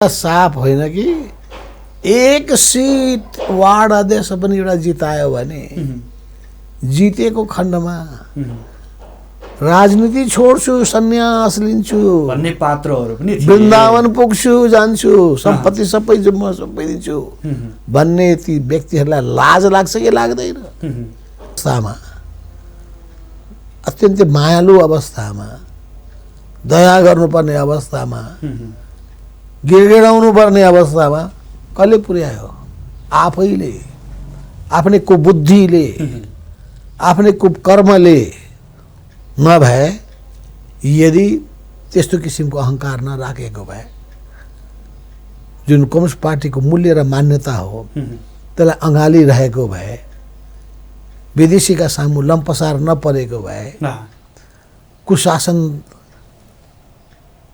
साफ होइन कि एक सिट वार्ड अध्यक्ष पनि एउटा जितायो भने जितेको खण्डमा राजनीति छोड्छु सन्यास लिन्छु भन्ने पात्रहरू पनि थिए। वृन्दावन पुग्छु जान्छु सम्पत्ति सबै म सबै दिन्छु भन्ने ती व्यक्तिहरूलाई लाज लाग्छ कि लाग्दैन? अवस्थामा अत्यन्तै मायालु अवस्थामा दया गर्नुपर्ने अवस्थामा गिडगिडाउनु पर्ने अवस्थामा कसले पुर्यायो? आफैले आफ्नै कुबुद्धिले आफ्नै कुकर्मले नभए यदि त्यस्तो किसिमको अहङ्कार नराखेको भए जुन कम्युनिस्ट पार्टीको मूल्य र मान्यता हो त्यसलाई अँगालिरहेको भए विदेशीका सामु लम्पसार नपरेको भए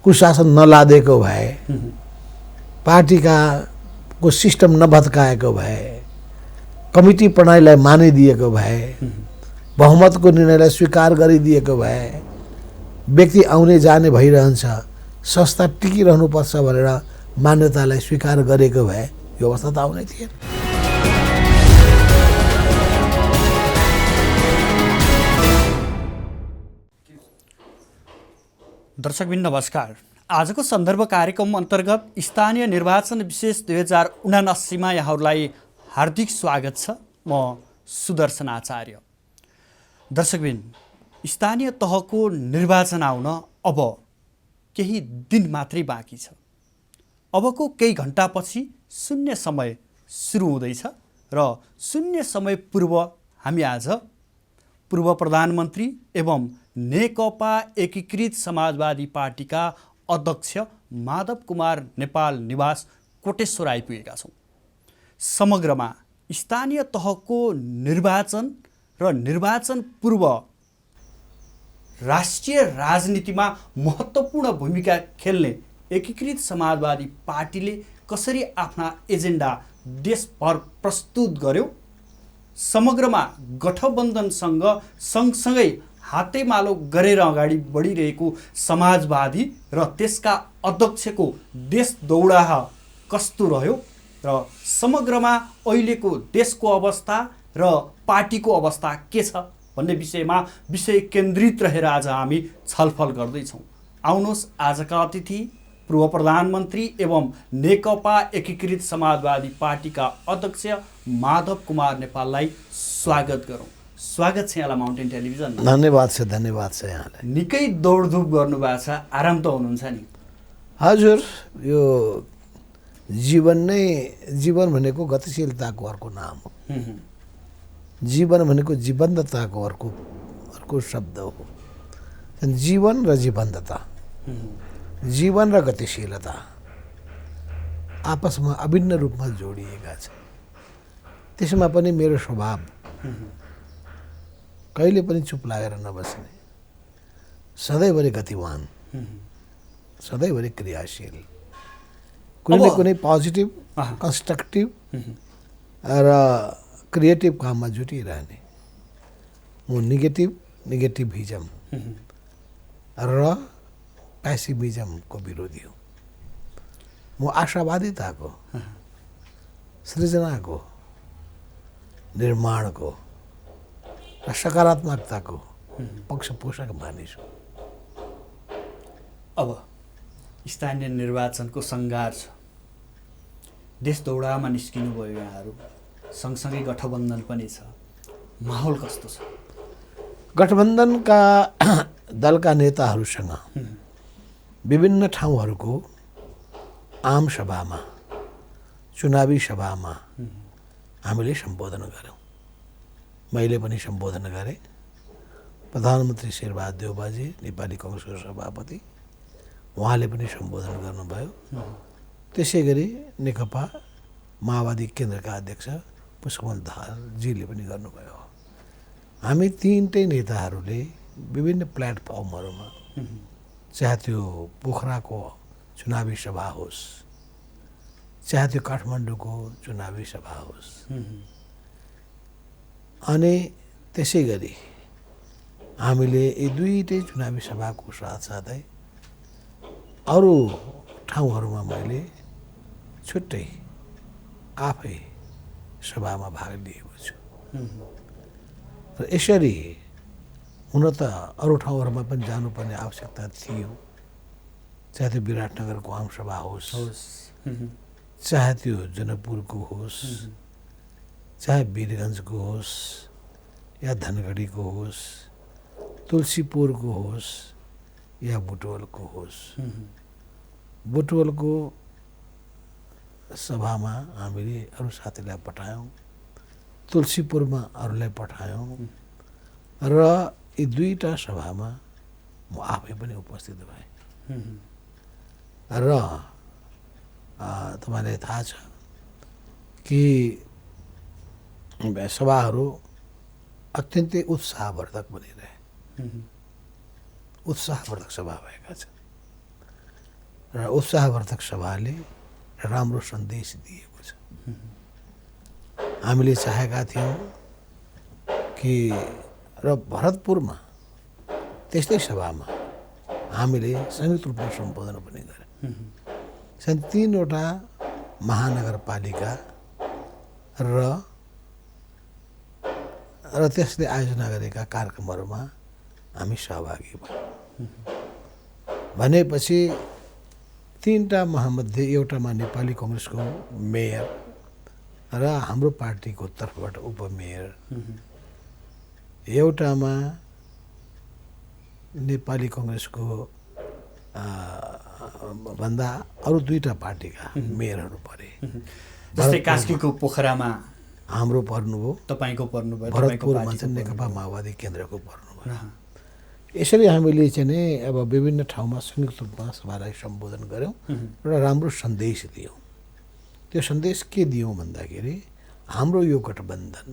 कुशासन नलादेको भए पार्टीका को सिस्टम नभत्काएको भए कमिटी प्रणालीलाई मानिदिएको भए बहुमतको निर्णयलाई स्वीकार गरिदिएको भए व्यक्ति आउने जाने भइरहन्छ संस्था टिकिरहनुपर्छ भनेर मान्यतालाई स्वीकार गरेको भए यो अवस्था त आउनै थिएन। दर्शकबिन नमस्कार। आजको सन्दर्भ कार्यक्रम अन्तर्गत स्थानीय निर्वाचन विशेष 2079 यहाँहरूलाई हार्दिक स्वागत छ। म सुदर्शन आचार्य। दर्शकबिन, स्थानीय तहको निर्वाचन आउन अब केही दिन मात्रै बाँकी छ। अबको केही घण्टापछि शून्य समय सुरु हुँदैछ र शून्य समय पूर्व हामी आज पूर्व प्रधानमन्त्री एवं नेकपा एकीकृत समाजवादी पार्टीका अध्यक्ष माधव कुमार नेपाल निवास कोटेश्वर आइपुगेका छौँ। समग्रमा स्थानीय तहको निर्वाचन र निर्वाचन पूर्व राष्ट्रिय राजनीतिमा महत्त्वपूर्ण भूमिका खेल्ने एकीकृत समाजवादी पार्टीले कसरी आफ्ना एजेन्डा देशभर प्रस्तुत गर्यो, समग्रमा गठबन्धनसँग सँगसँगै हातेमालो गरेर अगाडि बढिरहेको समाजवादी र त्यसका अध्यक्षको देश दौडाह कस्तो रह्यो र समग्रमा अहिलेको देशको अवस्था र पार्टीको अवस्था के छ भन्ने विषयमा विषय केन्द्रित रहेर आज हामी छलफल गर्दैछौँ। आउनुहोस्, आजका अतिथि पूर्व प्रधानमन्त्री एवं नेकपा एकीकृत समाजवादी पार्टीका अध्यक्ष माधव कुमार नेपाललाई स्वागत गरौँ। स्वागत छ यहाँलाई माउन्टेन टेलिभिजन। धन्यवाद छ यहाँलाई। निकै दौडधुप गर्नुभएको छ, आराम त हुनुहुन्छ नि? हजुर, यो जीवन भनेको गतिशीलताको अर्को नाम हो। जीवन भनेको जीवन्तताको अर्को शब्द हो। जीवन र जीवन्तता, जीवन र गतिशीलता आपसमा अभिन्न रूपमा जोडिएका छन्। त्यसमा पनि मेरो स्वभाव कहिले पनि चुप लागेर नबस्ने, सधैँभरि गतिवान, सधैँभरि क्रियाशील, कुनै न कुनै पोजिटिभ कन्स्ट्रक्टिभ र क्रिएटिभ काममा जुटिरहने। म नेगेटिभिजम र पेसिमिजमको विरोधी हो। म आशावादिताको, सृजनाको, निर्माणको र सकारात्मकताको पक्षपोषक मानिस हो। अब स्थानीय निर्वाचनको सङ्घार छ, देश दौडामा निस्किनु भयो यहाँहरू, सँगसँगै गठबन्धन पनि छ, माहौल कस्तो छ? गठबन्धनका दलका नेताहरूसँग विभिन्न ठाउँहरूको आम सभामा, चुनावी सभामा हामीले सम्बोधन गऱ्यौँ। मैले पनि सम्बोधन गरेँ। प्रधानमन्त्री शेरबहादुर देउवाजी नेपाली कङ्ग्रेसको सभापति, उहाँले पनि सम्बोधन गर्नुभयो। त्यसै गरी नेकपा माओवादी केन्द्रका अध्यक्ष पुष्पकमल दाहालजीले पनि गर्नुभयो। हामी तीनटै नेताहरूले विभिन्न प्लेटफर्महरूमा, चाहे त्यो पोखराको चुनावी सभा होस्, चाहे त्यो काठमाडौँको चुनावी सभा होस्, अनि त्यसै गरी हामीले यी दुईटै चुनावी सभाको साथसाथै अरू ठाउँहरूमा मैले छुट्टै आफै सभामा भाग लिएको छु र यसरी हुन त अरू ठाउँहरूमा पनि जानुपर्ने आवश्यकता थियो, चाहे त्यो विराटनगरको आमसभा होस्, चाहे त्यो जनकपुरको होस्, चाहे वीरगञ्जको होस् या धनगढीको होस्, तुलसीपुरको होस् या बुटवलको होस्। बुटवलको सभामा हामीले अरू साथीलाई पठायौँ, तुलसीपुरमा अरूलाई पठायौँ र यी दुईटा सभामा म आफै पनि उपस्थित भएँ। र तपाईँलाई थाहा छ कि सभाहरू अत्यन्तै उत्साहवर्धक बनिरहे, उत्साहवर्धक सभा भएका छन् र उत्साहवर्धक सभाले राम्रो सन्देश दिएको छ। हामीले चाहेका थियौँ कि र भरतपुरमा त्यस्तै सभामा हामीले संयुक्त रूपमा सम्बोधन पनि गर्यौँ। छन् 3वटा महानगरपालिका र त्यसले आयोजना गरेका कार्यक्रमहरूमा हामी सहभागी भयौँ। भनेपछि 3टा महामध्ये एउटामा नेपाली कङ्ग्रेसको मेयर र हाम्रो पार्टीको तर्फबाट उपमेयर, एउटामा नेपाली कङ्ग्रेसको भन्दा अरू 2टा पार्टीका मेयरहरू परे। जस्तै कास्कीको पोखरामा हाम्रो पर्नुभयो, तपाईँको पर्नुभयो, भरतपुरमा चाहिँ नेकपा माओवादी केन्द्रको पर्नुभयो। यसरी हामीले चाहिँ नि अब विभिन्न ठाउँमा संयुक्त रूपमा सभालाई सम्बोधन गऱ्यौँ र राम्रो सन्देश दियौँ। त्यो सन्देश के दियौँ भन्दाखेरि हाम्रो यो गठबन्धन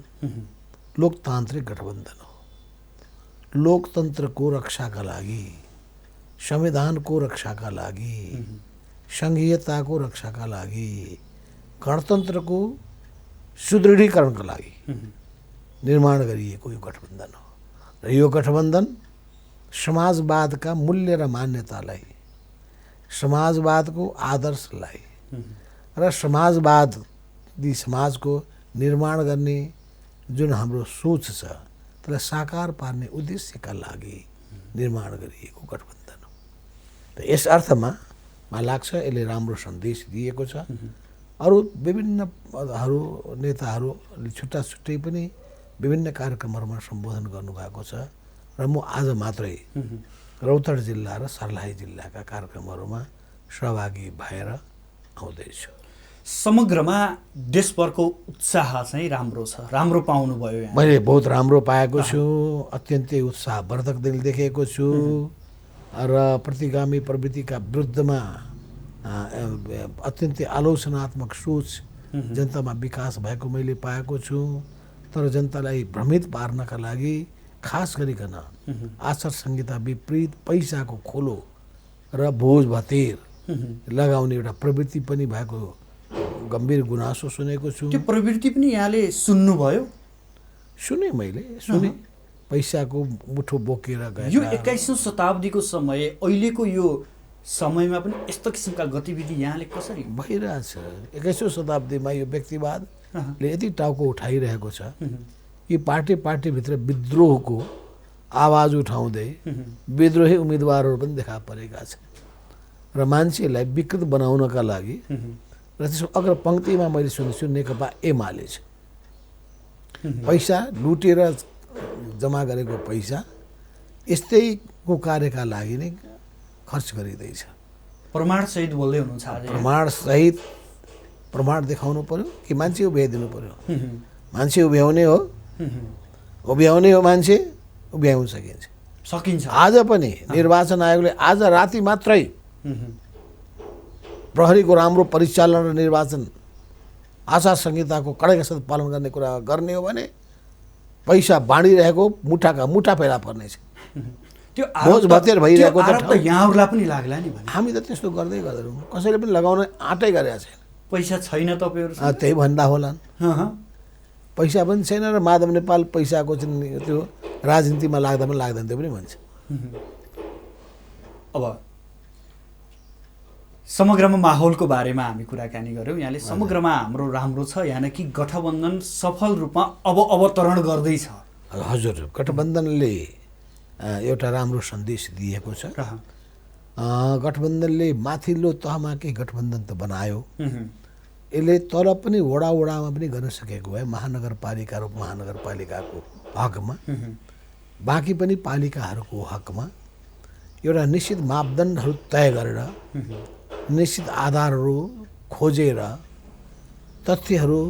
लोकतान्त्रिक गठबन्धन हो। लोकतन्त्रको रक्षाका लागि, संविधानको रक्षाका लागि, सङ्घीयताको रक्षाका लागि, गणतन्त्रको सुदृढीकरणका लागि निर्माण गरिएको यो गठबन्धन हो। र यो गठबन्धन समाजवादका मूल्य र मान्यतालाई, समाजवादको आदर्शलाई र समाजवादी समाजको निर्माण गर्ने जुन हाम्रो सोच छ त्यसलाई साकार पार्ने उद्देश्यका लागि निर्माण गरिएको गठबन्धन हो। त यस अर्थमा मलाई लाग्छ यसले राम्रो सन्देश दिएको छ। अरू विभिन्न नेताहरूले छुट्टा छुट्टै पनि विभिन्न कार्यक्रमहरूमा सम्बोधन गर्नुभएको छ र म आज मात्रै रौतहट जिल्ला र सर्लाही जिल्लाका कार्यक्रमहरूमा सहभागी भएर आउँदैछु। समग्रमा देशभरको उत्साह चाहिँ राम्रो छ, राम्रो पाउनुभयो यहाँ? मैले बहुत राम्रो पाएको छु, अत्यन्तै उत्साहवर्धक देखेको छु र प्रतिगामी प्रवृत्तिका विरुद्धमा अत्यन्तै आलोचनात्मक सोच जनतामा विकास भएको मैले पाएको छु। तर जनतालाई भ्रमित पार्नका लागि खास गरिकन आचार संहिता विपरीत पैसाको खोलो र भोज भतेर लगाउने एउटा प्रवृत्ति पनि भएको गम्भीर गुनासो सुनेको छु। त्यो प्रवृत्ति पनि यहाँले सुन्नुभयो? मैले सुने पैसाको मुठो बोकेर गए। यो 21औं शताब्दीको समय, अहिलेको यो समयमा पनि यस्तो किसिमका गतिविधि यहाँले कसरी भइरहेछ? 21औं शताब्दीमा यो व्यक्तिवादले यति टाउको उठाइरहेको छ कि पार्टीभित्र विद्रोहको आवाज उठाउँदै विद्रोही उम्मेदवारहरू पनि देखा परेका छन् र मान्छेलाई विकृत बनाउनका लागि। र त्यसको अग्र पङ्क्तिमा मैले सुनेछु नेकपा एमाले छ। पैसा लुटेर जम्मा गरेको पैसा यस्तैको कार्यका लागि नै खर्च गरिँदैछ। प्रमाणसहित बोल्दै हुनुहुन्छ आज? प्रमाणसहित प्रमाण देखाउनु पर्यो कि मान्छे उभ्याइदिनु पर्यो? मान्छे उभ्याउने हो मान्छे उभ्याउन सकिन्छ। आज पनि निर्वाचन आयोगले आज राति मात्रै प्रहरीको राम्रो परिचालन र निर्वाचन आचार संहिताको कडाइका साथ पालन गर्ने कुरा गर्ने हो भने पैसा बाँडिरहेको मुठा फेला पर्नेछ। त्यो भोज भतेर भइरहेको त यहाँहरूलाई पनि लाग्ला नि भने? हामी त त्यस्तो गर्दैनौँ, कसैले पनि लगाउन आँटै गरेका छैन। पैसा छैन तपाईँहरू? त्यही भन्दा होलान्। पैसा पनि छैन र माधव नेपाल पैसाको चाहिँ त्यो राजनीतिमा लाग्दा पनि लाग्दैन त्यो पनि भन्छ। अब समग्रमा माहौलको बारेमा हामी कुराकानी गऱ्यौँ। यहाँले समग्रमा हाम्रो राम्रो छ यानि कि गठबन्धन सफल रूपमा अब अवतरण गर्दैछ। हजुर, गठबन्धनले एउटा राम्रो सन्देश दिएको छ। गठबन्धनले माथिल्लो तहमा केही गठबन्धन त बनायो, यसले तल पनि वडामा पनि गर्न सकेको भए महानगरपालिका र महानगरपालिकाको हकमा, बाँकी पनि पालिकाहरूको हकमा एउटा निश्चित मापदण्डहरू तय गरेर निश्चित आधारहरू खोजेर तथ्यहरू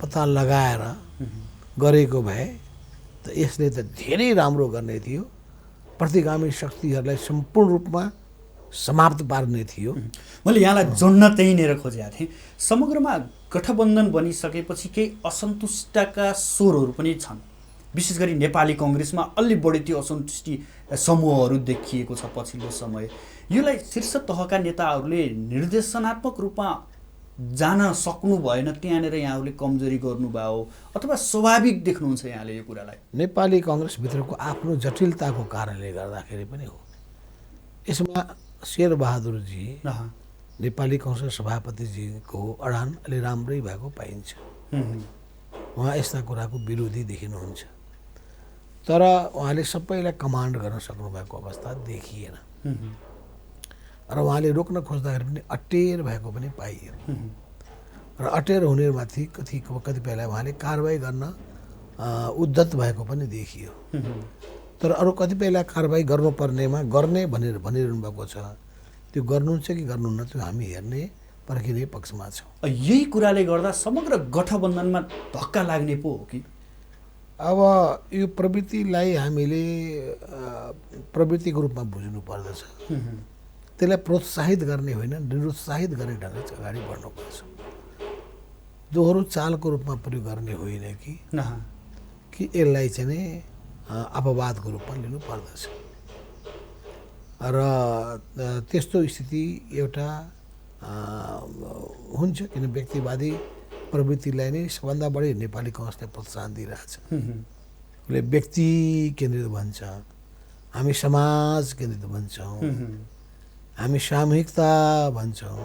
पत्ता लगाएर गरेको भए त यसले त धेरै राम्रो गर्ने थियो। प्रतिगामी शक्तिहरूलाई सम्पूर्ण रूपमा समाप्त पार्ने थियो। मैले यहाँलाई जोड्न त्यहीँनिर खोजेका थिएँ। समग्रमा गठबन्धन बनिसकेपछि केही असन्तुष्टका स्वरहरू पनि छन्। विशेष गरी नेपाली कङ्ग्रेसमा अलि बढी त्यो असन्तुष्टि समूहहरू देखिएको छ पछिल्लो समय। यसलाई शीर्ष तहका नेताहरूले निर्देशनात्मक रूपमा जान सक्नु भएन, त्यहाँनिर यहाँहरूले कमजोरी गर्नुभयो अथवा स्वाभाविक देख्नुहुन्छ यहाँले यो कुरालाई? नेपाली कङ्ग्रेसभित्रको आफ्नो जटिलताको कारणले गर्दाखेरि पनि हो। यसमा शेरबहादुरजी नेपाली कङ्ग्रेस सभापतिजीको अडान अलि राम्रै भएको पाइन्छ। उहाँ यस्ता कुराको विरोधी देखिनुहुन्छ, तर उहाँले सबैलाई कमान्ड गर्न सक्नुभएको अवस्था देखिएन र उहाँले रोक्न खोज्दाखेरि पनि अटेर भएको पनि पाइयो र अटेर हुनेमाथि कतिपयलाई उहाँले कारवाही गर्न उद्धत भएको पनि देखियो। तर अरू कतिपयलाई कारवाही गर्नुपर्नेमा गर्ने भनेर भनिरहनु भएको छ। त्यो गर्नुहुन्छ कि गर्नुहुन्न त्यो हामी हेर्ने पर्खिने पक्षमा छौँ। यही कुराले गर्दा समग्र गठबन्धनमा धक्का लाग्ने पो हो कि? अब यो प्रवृत्तिलाई हामीले प्रवृत्तिको रूपमा बुझ्नु पर्दछ। त्यसलाई प्रोत्साहित गर्ने होइन, निरुत्साहित गर्ने ढङ्गले अगाडि बढ्नुपर्छ। दोहोरो चालको रूपमा प्रयोग गर्ने होइन कि यसलाई चाहिँ नै अपवादको रूपमा लिनु पर्दछ। र त्यस्तो स्थिति एउटा हुन्छ, किन व्यक्तिवादी प्रवृत्तिलाई नै सबभन्दा बढी नेपाली कङ्ग्रेसले प्रोत्साहन दिइरहेछ। उसले व्यक्ति केन्द्रित भन्छ, हामी समाज केन्द्रित भन्छौँ, हामी सामूहिकता भन्छौँ,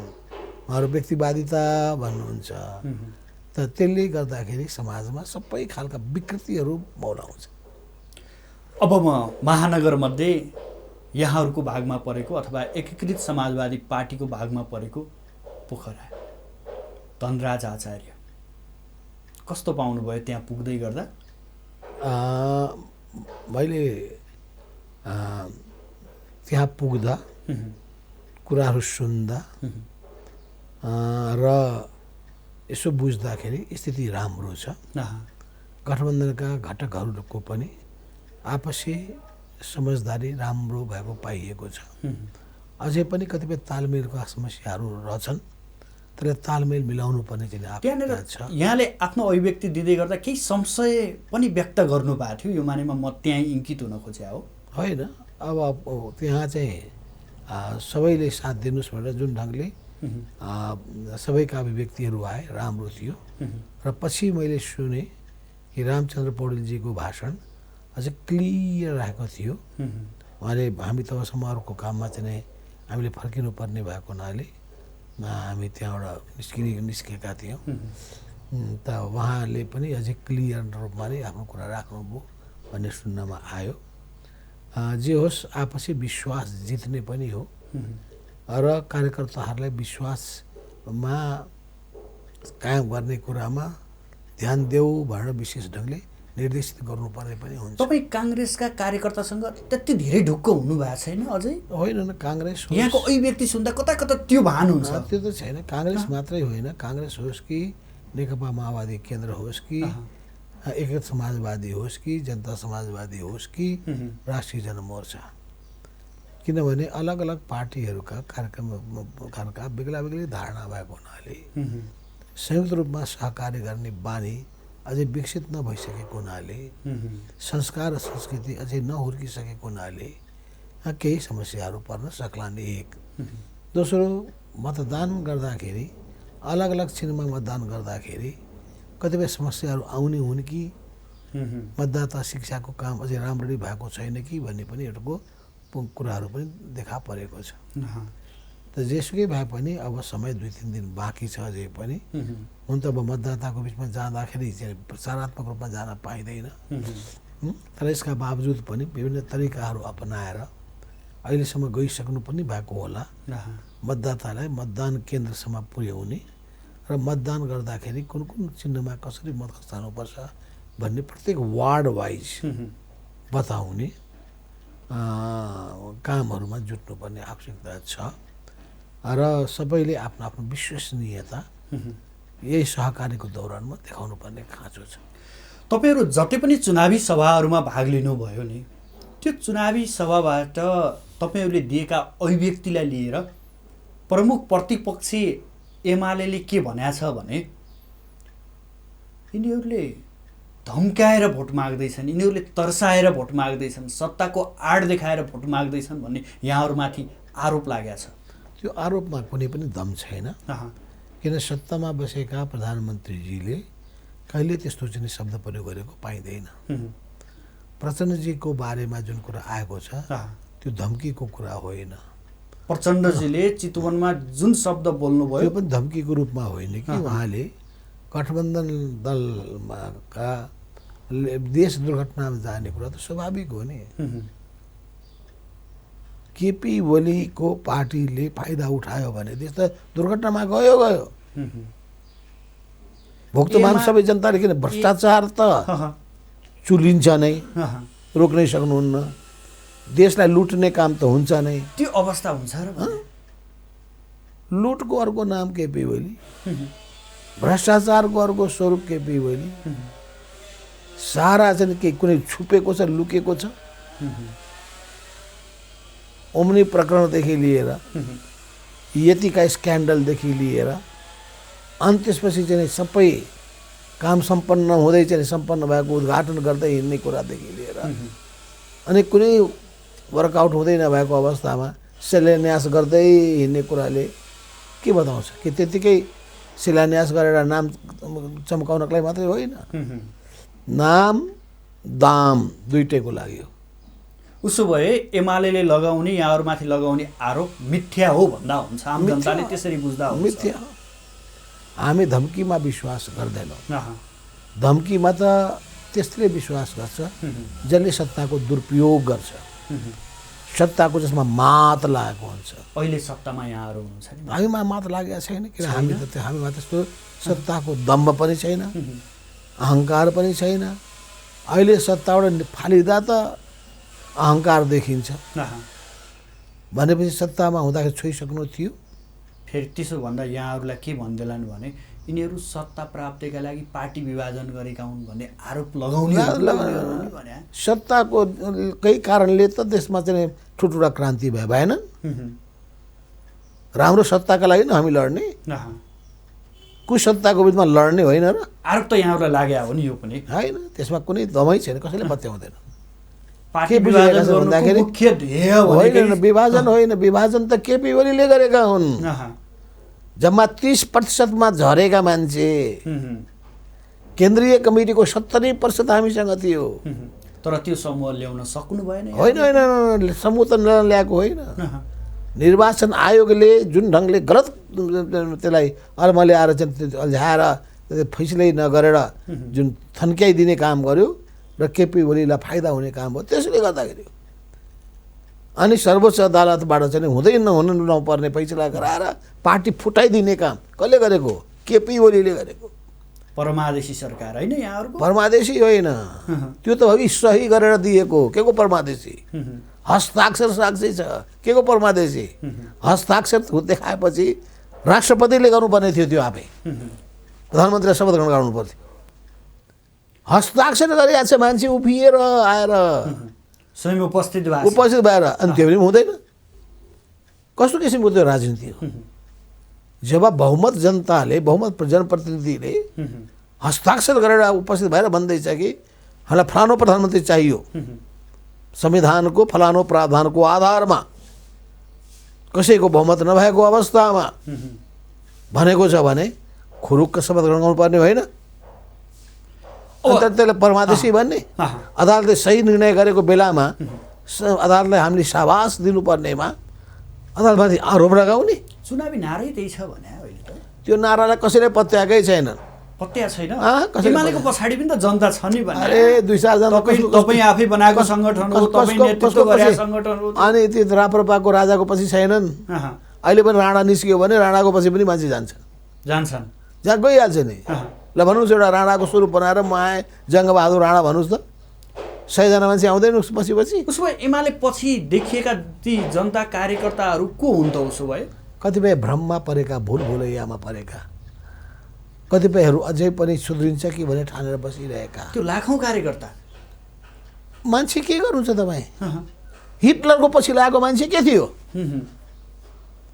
उहाँहरू व्यक्तिवादिता भन्नुहुन्छ। त त्यसले गर्दाखेरि समाजमा सबै खालका विकृतिहरू मौलाउँछ। अब म महानगरमध्ये यहाँहरूको भागमा परेको अथवा एकीकृत समाजवादी पार्टीको भागमा परेको पोखरा धनराज आचार्य कस्तो पाउनुभयो त्यहाँ पुग्दै गर्दा? मैले त्यहाँ पुग्दा कुराहरू सुन्दा र यसो बुझ्दाखेरि स्थिति राम्रो छ। गठबन्धनका घटकहरूको पनि आपसी समझदारी राम्रो भएको पाइएको छ। अझै पनि कतिपय तालमेलका समस्याहरू रहछन्, तर तालमेल मिलाउनु पर्ने चाहिँ त्यहाँनिर छ। यहाँले आफ्नो अभिव्यक्ति दिँदै गर्दा केही संशय पनि व्यक्त गर्नुभएको थियो, यो मानेमा म त्यहाँ इङ्कित हुन खोजे हो होइन। अब त्यहाँ चाहिँ सबैले साथ दिनुहोस् भनेर जुन ढङ्गले सबैका अभिव्यक्तिहरू आए राम्रो थियो। र पछि मैले सुने कि रामचन्द्र पौडेलजीको भाषण अझै क्लियर रहेको थियो। उहाँले हामी तबसम्म अरूको काममा चाहिँ हामीले फर्किनु पर्ने भएको हुनाले हामी त्यहाँबाट निस्केका थियौँ। त उहाँले पनि अझै क्लियर रूपमा नै आफ्नो कुरा राख्नुभयो भन्ने सुन्नमा आयो। जे होस्, आपसी विश्वास जित्ने पनि हो र कार्यकर्ताहरूलाई विश्वासमा कायम गर्ने कुरामा ध्यान देऊ भनेर विशेष ढङ्गले निर्देशित गर्नुपर्ने पनि हुन्छ। तपाईँ काङ्ग्रेसका कार्यकर्तासँग त्यति धेरै ढुक्क हुनुभएको छैन अझै? होइन, काङ्ग्रेस यहाँको अभिव्यक्ति सुन्दा कता कता त्यो भान हुन्छ। त्यो त छैन। काङ्ग्रेस मात्रै होइन, काङ्ग्रेस होस् कि नेकपा माओवादी केन्द्र होस् कि एकीकृत समाजवादी होस् कि जनता समाजवादी होस् कि राष्ट्रिय जनमोर्चा, किनभने अलग अलग पार्टीहरूका कार्यक्रमका बेग्ला बेग्लै धारणा भएको हुनाले संयुक्त रूपमा सहकार्य गर्ने बानी अझै विकसित नभइसकेको हुनाले, संस्कार र संस्कृति अझै नहुर्किसकेको हुनाले केही समस्याहरू पर्न सक्लान्। एक दोस्रो, मतदान गर्दाखेरि अलग अलग चिन्हमा मतदान गर्दाखेरि कतिपय समस्याहरू आउने हुन् कि मतदाता शिक्षाको काम अझै राम्ररी भएको छैन कि भन्ने पनि एउटाको कुराहरू पनि देखा परेको छ। त जेसुकै भए पनि अब समय 2-3 दिन बाँकी छ अझै पनि। हुन त अब मतदाताको बिचमा जाँदाखेरि चाहिँ प्रचारात्मक रूपमा जान पाइँदैन। तर यसका बावजुद पनि विभिन्न तरिकाहरू अपनाएर अहिलेसम्म गइसक्नु पनि भएको होला। मतदातालाई मतदान केन्द्रसम्म पुर्याउने र मतदान गर्दाखेरि कुन कुन चिन्हमा कसरी मत खसाल्नुपर्छ भन्ने प्रत्येक वार्ड वाइज बताउने कामहरूमा जुट्नुपर्ने आवश्यकता छ र सबैले आफ्नो आफ्नो विश्वसनीयता यही सहकारीको दौरानमा देखाउनु पर्ने खाँचो छ। तपाईहरु जति पनि चुनावी सभाहरूमा भाग लिनुभयो नि, त्यो चुनावी सभाबाट तपाईहरुले दिएका अभिव्यक्तिलाई लिएर प्रमुख प्रतिपक्षी एमालेले के भनेको छ भने यिनीहरूले धम्काएर भोट माग्दैछन्, यिनीहरूले तर्साएर भोट माग्दैछन्, सत्ताको आड देखाएर भोट माग्दैछन् भन्ने यहाँहरूमाथि आरोप लागेको छ। त्यो आरोपमा कुनै पनि दम छैन। किन सत्तामा बसेका प्रधानमन्त्रीजीले कहिले त्यस्तो चाहिँ शब्द प्रयोग गरेको पाइँदैन। प्रचण्डजीको बारेमा जुन कुरा आएको छ त्यो धम्कीको कुरा होइन। प्रचण्डजीले चितवनमा जुन शब्द बोल्नुभयो त्यो पनि धम्कीको रूपमा होइन कि उहाँले गठबन्धन दलका देश दुर्घटनामा जाने कुरा त स्वाभाविक हो नि। केपी ओलीको पार्टीले फाइदा उठायो भने देश त दुर्घटनामा गयो। भुक्तमान सबै जनताले, किन भ्रष्टाचार त चुलिन्छ नै, रोक्नै सक्नुहुन्न। देशलाई लुट्ने काम त हुन्छ नै। त्यो अवस्था हुन्छ र लुटको अर्को नाम केपी ओली, भ्रष्टाचारको अर्को स्वरूप केपी ओली। सारा चाहिँ के कुनै छुपेको छ, लुकेको छ। ओम्नी प्रकरणदेखि लिएर यतिका स्क्यान्डलदेखि लिएर अनि त्यसपछि चाहिँ सबै काम सम्पन्न हुँदै चाहिँ सम्पन्न भएको उद्घाटन गर्दै हिँड्ने कुरादेखि लिएर अनि कुनै वर्कआउट हुँदै नभएको अवस्थामा शिलान्यास गर्दै हिँड्ने कुराले के बताउँछ कि त्यतिकै शिलान्यास गरेर नाम चम्काउनलाई मात्रै होइन, नाम दाम दुईटैको लागि हो। उसो भए एमालेले लगाउने, यहाँहरूमाथि लगाउने आरोप मिथ्या हो भन्दा हुन्छ, आम जनताले त्यसरी बुझ्दा हुन्छ। मिथ्या। हामी धम्कीमा विश्वास गर्दैनौँ। धम्कीमा त त्यसले विश्वास गर्छ जसले सत्ताको दुरुपयोग गर्छ, सत्ताको जसमा मात लागेको हुन्छ। अहिले सत्तामा यहाँहरू हुनुहुन्छ नि, हामीमा मात लागेको छैन। किन हामीमा त्यस्तो सत्ताको दम्भ पनि छैन, अहङ्कार पनि छैन। अहिले सत्ताबाट फालिँदा त अहङ्कार देखिन्छ भनेपछि सत्तामा हुँदाखेरि छोइसक्नु थियो। फेरि त्यसो भन्दा यहाँहरूलाई के भन्दैलान् भने यिनीहरू सत्ता प्राप्तिका लागि पार्टी विभाजन गरेका हुन् भन्ने आरोप लगाउने। सत्ताको केही कारणले त देशमा चाहिँ ठुल्ठुला क्रान्ति भएन। राम्रो सत्ताका लागि हामी लड्ने, कुसत्ताको बिचमा लड्ने होइन र। आरोप त यहाँहरूलाई लाग्यो हो नि, यो पनि होइन। त्यसमा कुनै दमै छैन, कसैले पत्याउँदैन। के बुझिरहेको छ भन्दाखेरि मुख्य ध्येय होइन, विभाजन होइन। विभाजन त केपी ओलीले गरेका हुन्। जम्मा 30% झरेका मान्छे, केन्द्रीय कमिटीको 70% हामीसँग थियो। तर त्यो समूह ल्याउन सक्नु भएन। होइन होइन, समूह त नल्याएको होइन। निर्वाचन आयोगले जुन ढङ्गले गलत त्यसलाई अर्मले आएर अल्झाएर फैसलै नगरेर जुन थन्क्याइदिने काम गर्यो र केपी ओलीलाई फाइदा हुने काम हो, त्यसले गर्दाखेरि अनि सर्वोच्च अदालतबाट चाहिँ हुँदै नहुनु नपर्ने फैसला गराएर पार्टी फुटाइदिने काम कसले गरेको? केपी ओलीले गरेको। परमादेशी सरकार होइन यहाँहरूको? परमादेशी होइन, त्यो त हो सही गरेर दिएको। के को परमादेशी? हस्ताक्षर साक्षी छ। के को परमादेशी? हस्ताक्षर देखाएपछि राष्ट्रपतिले गर्नुपर्ने थियो, त्यो आफै प्रधानमन्त्रीलाई शपथ ग्रहण गराउनु पर्थ्यो। हस्ताक्षर गरिरहेको छ मान्छे उभिएर आएर स्वयं उपस्थित भएर, अनि त्यो पनि हुँदैन। कस्तो किसिमको त्यो राजनीति हो? जब बहुमत जनताले, बहुमत जनप्रतिनिधिले हस्ताक्षर गरेर उपस्थित भएर भन्दैछ कि हामीलाई फलानो प्रधानमन्त्री चाहियो, संविधानको फलानो प्रावधानको आधारमा कसैको बहुमत नभएको अवस्थामा भनेको छ भने खुरुक्क शपथ ग्रहण गर्नुपर्ने होइन? अन्त त्यसलाई परमादेशी भन्ने? अदालतले सही निर्णय गरेको बेलामा अदालतलाई हामीले शाबास दिनुपर्नेमा अदालतमाथि आरोप लगाउने। चुनावी नारै त्यही छ भने अहिले त त्यो नारालाई कसैले पत्याएकै छैन। पत्या छैन। कसैले एमालेको पछाडि पनि त जनता छ नि भने। अरे 2-4 जना तपाईँ आफै बनाएको सङ्गठन हो, तपाईँ नेतृत्व गरेको सङ्गठन हो। अनि त्यो राप्रपाको राजाको पछि छैनन्। अहिले पनि राणा निस्कियो भने राणाको पछि पनि मान्छे जान्छन् जहाँ गइहाल्छ नि। ल भन्नुहोस् एउटा राणाको स्वरूप बनाएर म आएँ जङ्गबहादुर राणा भन्नुहोस् त, 100 जना मान्छे आउँदैन पछि पछि। उसो भए एमाले पछि देखिएका ती जनता कार्यकर्ताहरू को हुन् त? उसो भए कतिपय भ्रममा परेका, भुलभुलैयामा परेका, कतिपयहरू अझै पनि सुध्रिन्छ कि भने ठानेर बसिरहेका त्यो लाखौँ कार्यकर्ता मान्छे के गर्नुहुन्छ तपाईँ? हिटलरको पछि लागेको मान्छे के थियो?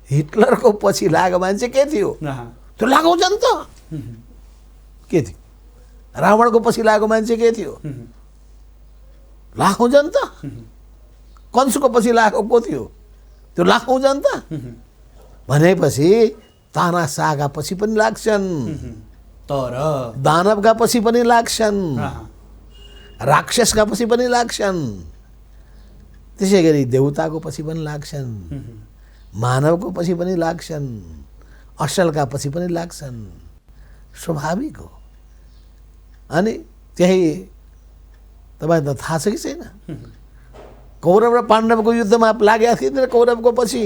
हिटलरको पछि लागेको मान्छे के थियो? त्यो लगाउँछ नि त। के थियो? रावणको पछि लागेको मान्छे के थियो? लगाउँछ नि त। कंसको पछि लागेको को थियो? त्यो लगाउँछ नि त। भनेपछि तानाशाहका पछि पनि लाग्छन्, तर दानवका पछि पनि लाग्छन्, राक्षसका पछि पनि लाग्छन्, त्यसै गरी देवताको पछि पनि लाग्छन्, मानवको पछि पनि लाग्छन्, असलका पछि पनि लाग्छन्। स्वाभाविक हो। अनि त्यही तपाईँ त थाहा छ कि छैन? कौरव र पाण्डवको युद्धमा लागेका थिए कौरवको पछि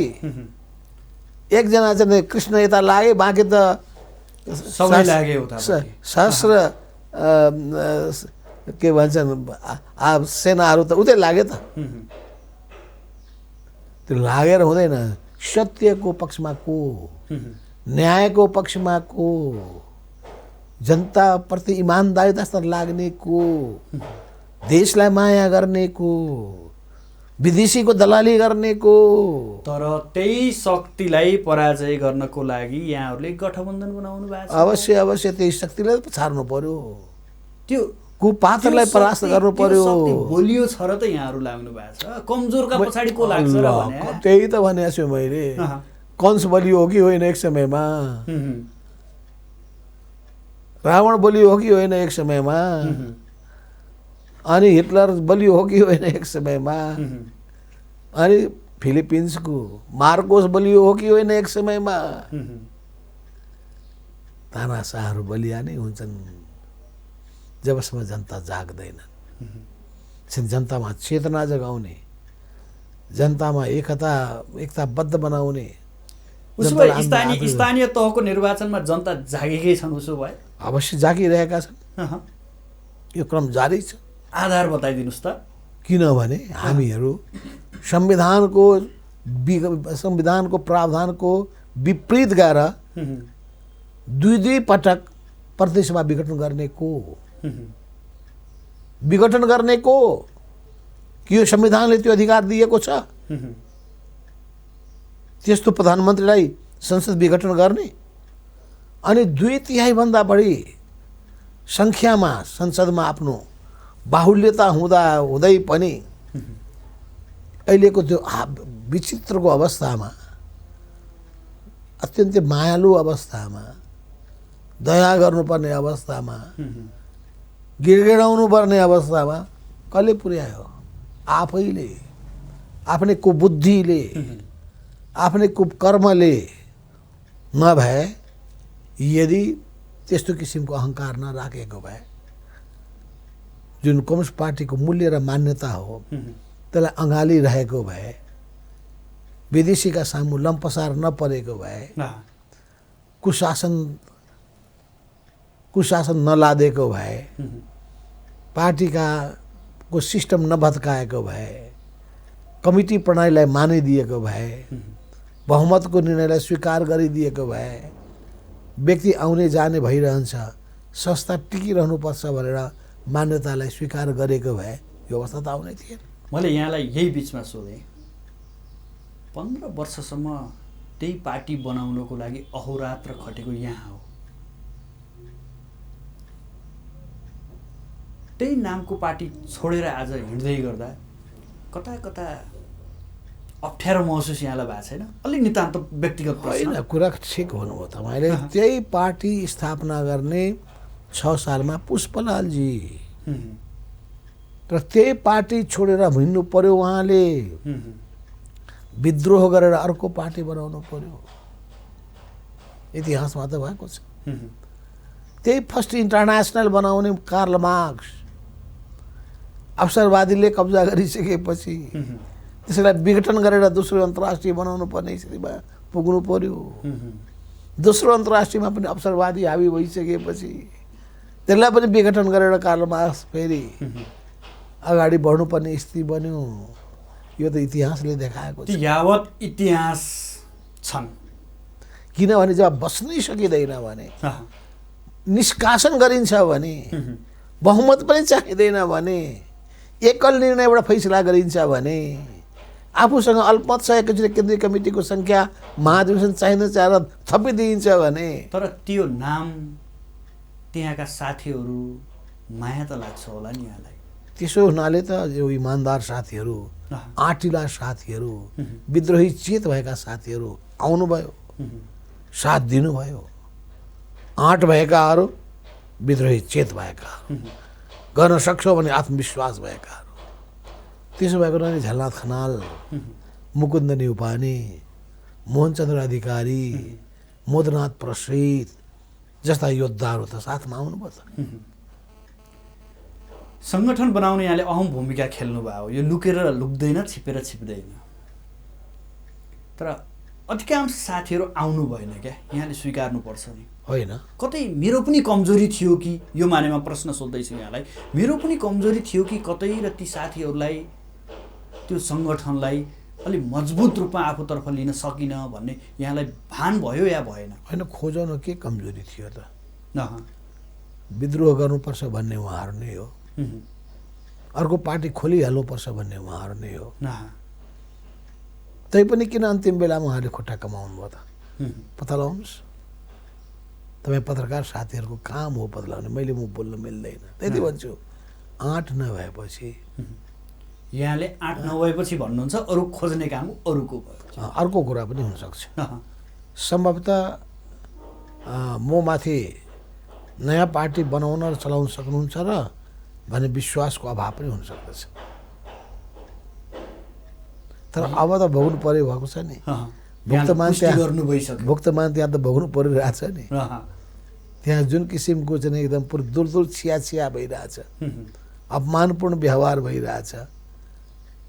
एकजना चाहिँ कृष्ण यता लागे, बाँकी त सबै लागे उता। सहस्र के भन्छन् सेनाहरू त उतै लागे त। त्यो लागेर हुँदैन। सत्यको पक्षमा को, न्यायको पक्षमा को, जनताप्रति इमान्दारितासाथ लाग्ने को, देशलाई माया गर्ने को, विदेशीको दलाली गर्ने को। तर त्यही शक्तिलाई पराजय गर्नको लागि यहाँहरूले गठबन्धन बनाउनु भएको छ। अवश्य अवश्य त्यही शक्तिलाई छाड्नु पर्यो, त्यो कुपात्रलाई परास्त गर्नु पर्यो। बोलियो छ र त यहाँहरू लाग्नु भएको छ। कमजोरका पछाडि को लाग्छ र भने त्यही त भनेको छु मैले। कंस बलियो हो कि होइन एक समयमा? रावण बलियो हो कि होइन एक समयमा? अनि हिटलर बलियो हो कि होइन एक समयमा? अनि फिलिपिन्सको मार्कोस बलियो हो कि होइन एक समयमा? तानाशाहहरू बलिया नै हुन्छन् जबसम्म जनता जाग्दैनन्। जनतामा चेतना जगाउने, जनतामा एकताबद्ध बनाउने। उसो भए स्थानीय तहको निर्वाचनमा जनता जागेकै छन्? उसो भए अवश्य जागिरहेका छन्। यो क्रम जारी छ। आधार बताइदिनुहोस् त। किनभने हामीहरू संविधानको प्रावधानको विपरीत गएर दुई पटक प्रदेशमा विघटन गर्ने को? विघटन गर्ने को? कि यो संविधानले त्यो अधिकार दिएको छ? त्यस्तो प्रधानमन्त्रीलाई संसद विघटन गर्ने? अनि 2/3 भन्दा बढी संख्यामा संसदमा आफ्नो बाहुल्यता हुँदै पनि अहिलेको त्यो विचित्रको अवस्थामा, अत्यन्तै मायालु अवस्थामा, दया गर्नुपर्ने अवस्थामा, गिडगिडाउनु पर्ने अवस्थामा कसले पुर्यायो? आफैले, आफ्नै कुबुद्धिले, आफ्नै कुकर्मले। नभए यदि त्यस्तो किसिमको अहङ्कार नराखेको भए, जुन कम्युनिस्ट पार्टीको मूल्य र मान्यता हो त्यसलाई अँगालिरहेको भए, विदेशीका सामु लम्पसार नपरेको भए, कुशासन नलादेको भए, पार्टीको सिस्टम नभत्काएको भए, कमिटी प्रणालीलाई मानिदिएको भए, बहुमतको निर्णयलाई स्वीकार गरिदिएको भए, व्यक्ति आउने जाने भइरहन्छ, संस्था टिकिरहनुपर्छ भनेर मान्यतालाई स्वीकार गरेको भए यो अवस्था त आउनै थिएन। मैले यहाँलाई यही बिचमा सोधेँ, 15 वर्षसम्म त्यही पार्टी बनाउनको लागि अहोरात्र खटेको यहाँ हो। त्यही नामको पार्टी छोडेर आज हिँड्दै गर्दा कता कता अप्ठ्यारो महसुस यहाँलाई भएको छैन? अलि नितान्त व्यक्तिगत होइन, कुरा ठिक भन्नुभयो तपाईँले। त्यही पार्टी स्थापना गर्ने 6 सालमा पुष्पलालजी र त्यही पार्टी छोडेर हिँड्नु पर्यो उहाँले। विद्रोह गरेर अर्को पार्टी बनाउनु पर्यो। इतिहासमा त भएको छ। त्यही फर्स्ट इन्टरनेसनल बनाउने कार्ल मार्क्स अवसरवादीले कब्जा गरिसकेपछि त्यसलाई विघटन गरेर दोस्रो अन्तर्राष्ट्रिय बनाउनु पर्ने स्थितिमा पुग्नु पर्यो। दोस्रो अन्तर्राष्ट्रियमा पनि अवसरवादी हावी भइसकेपछि त्यसलाई पनि विघटन गरेर कार्ल मार्क्स फेरि अगाडि बढ्नुपर्ने स्थिति बन्यो। यो त इतिहासले देखाएको छ। यावत इतिहास छन्, किनभने जब बस्नै सकिँदैन भने, निष्कासन गरिन्छ भने, बहुमत पनि चाहिँदैन भने, एकल निर्णयबाट फैसला गरिन्छ भने, आफूसँग अल्पमत छ एकचोटि केन्द्रीय कमिटीको सङ्ख्या महाधिवेशन चाहिँदैन चाहेर थपिदिइन्छ भने, तर त्यो नाम त्यहाँका साथीहरू माया त लाग्छ होला नि यहाँलाई। त्यसो हुनाले त यो इमान्दार साथीहरू, आँटिला साथीहरू, विद्रोही चेत भएका साथीहरू आउनुभयो, साथ दिनुभयो। आँट भएकाहरू, विद्रोही चेत भएका, गर्न सक्छौ भन्ने आत्मविश्वास भएकाहरू। त्यसो भएको नै झलनाथ खनाल, मुकुन्द न्यौपाने, मोहनचन्द्र अधिकारी, मोदनाथ प्रसिद्ध जस्ता योद्धाहरू त साथमा आउनुभयो त। सङ्गठन बनाउने यहाँले अहम भूमिका खेल्नुभयो। यो लुकेर लुक्दैन, छिपेर छिप्दैन। तर अधिकांश साथीहरू आउनु भएन क्या, यहाँले स्वीकार्नुपर्छ नि। होइन, कतै मेरो पनि कमजोरी थियो कि, यो मानेमा प्रश्न सोध्दैछु यहाँलाई, मेरो पनि कमजोरी थियो कि कतै र ती साथीहरूलाई त्यो सङ्गठनलाई अलिक मजबुत रूपमा आफूतर्फ लिन सकिनँ भन्ने यहाँलाई भान भयो या भएन? होइन, खोजाउन के कमजोरी थियो त? विद्रोह गर्नुपर्छ भन्ने उहाँहरू नै हो। अर्को पार्टी खोलिहाल्नुपर्छ भन्ने उहाँहरू नै हो। तैपनि किन अन्तिम बेलामा उहाँले खुट्टा कमाउनु भयो त? पत्ता लगाउनुहोस्। तपाईँ पत्रकार साथीहरूको काम हो पत्ता लगाउने, मैले म बोल्न मिल्दैन त्यति भन्छु। आँट नभएपछि, यहाँले आँट नभएपछि भन्नुहुन्छ अरू खोज्ने काम अरूको भयो। अर्को कुरा पनि हुनसक्छ। सम्भवतः म माथि नयाँ पार्टी बनाउन र चलाउन सक्नुहुन्छ र भन्ने विश्वासको अभाव पनि हुनसक्दछ। तर अब त भोग्नु पर्यो भएको छ नि। भुक्तमान त्यहाँ त भोग्नु परिरहेछ नि। त्यहाँ जुन किसिमको चाहिँ एकदम पुरो दुलदुल छिया भइरहेछ, अपमानपूर्ण व्यवहार भइरहेछ,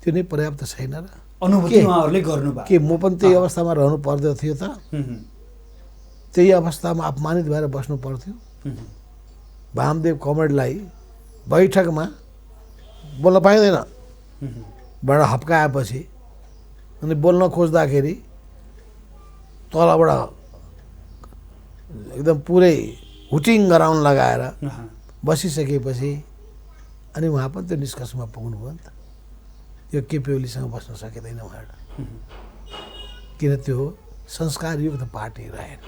त्यो नै पर्याप्त छैन र? अनुभूति उहाँहरूले गर्नुभयो के म पनि त्यही अवस्थामा रहनु पर्दो थियो त? त्यही अवस्थामा अपमानित भएर बस्नु पर्थ्यो? वामदेव कमरेडलाई बैठकमा बोल्न पाइँदैन, बाट हप्काएपछि अनि बोल्न खोज्दाखेरि तलबाट एकदम पुरै हुटिङ गराउन लगाएर बसिसकेपछि अनि उहाँ पनि त्यो निष्कर्षमा पुग्नुभयो नि त। यो केपी ओलीसँग बस्न सकिँदैन उहाँबाट, किन त्यो संस्कारयुक्त पार्टी रहेन,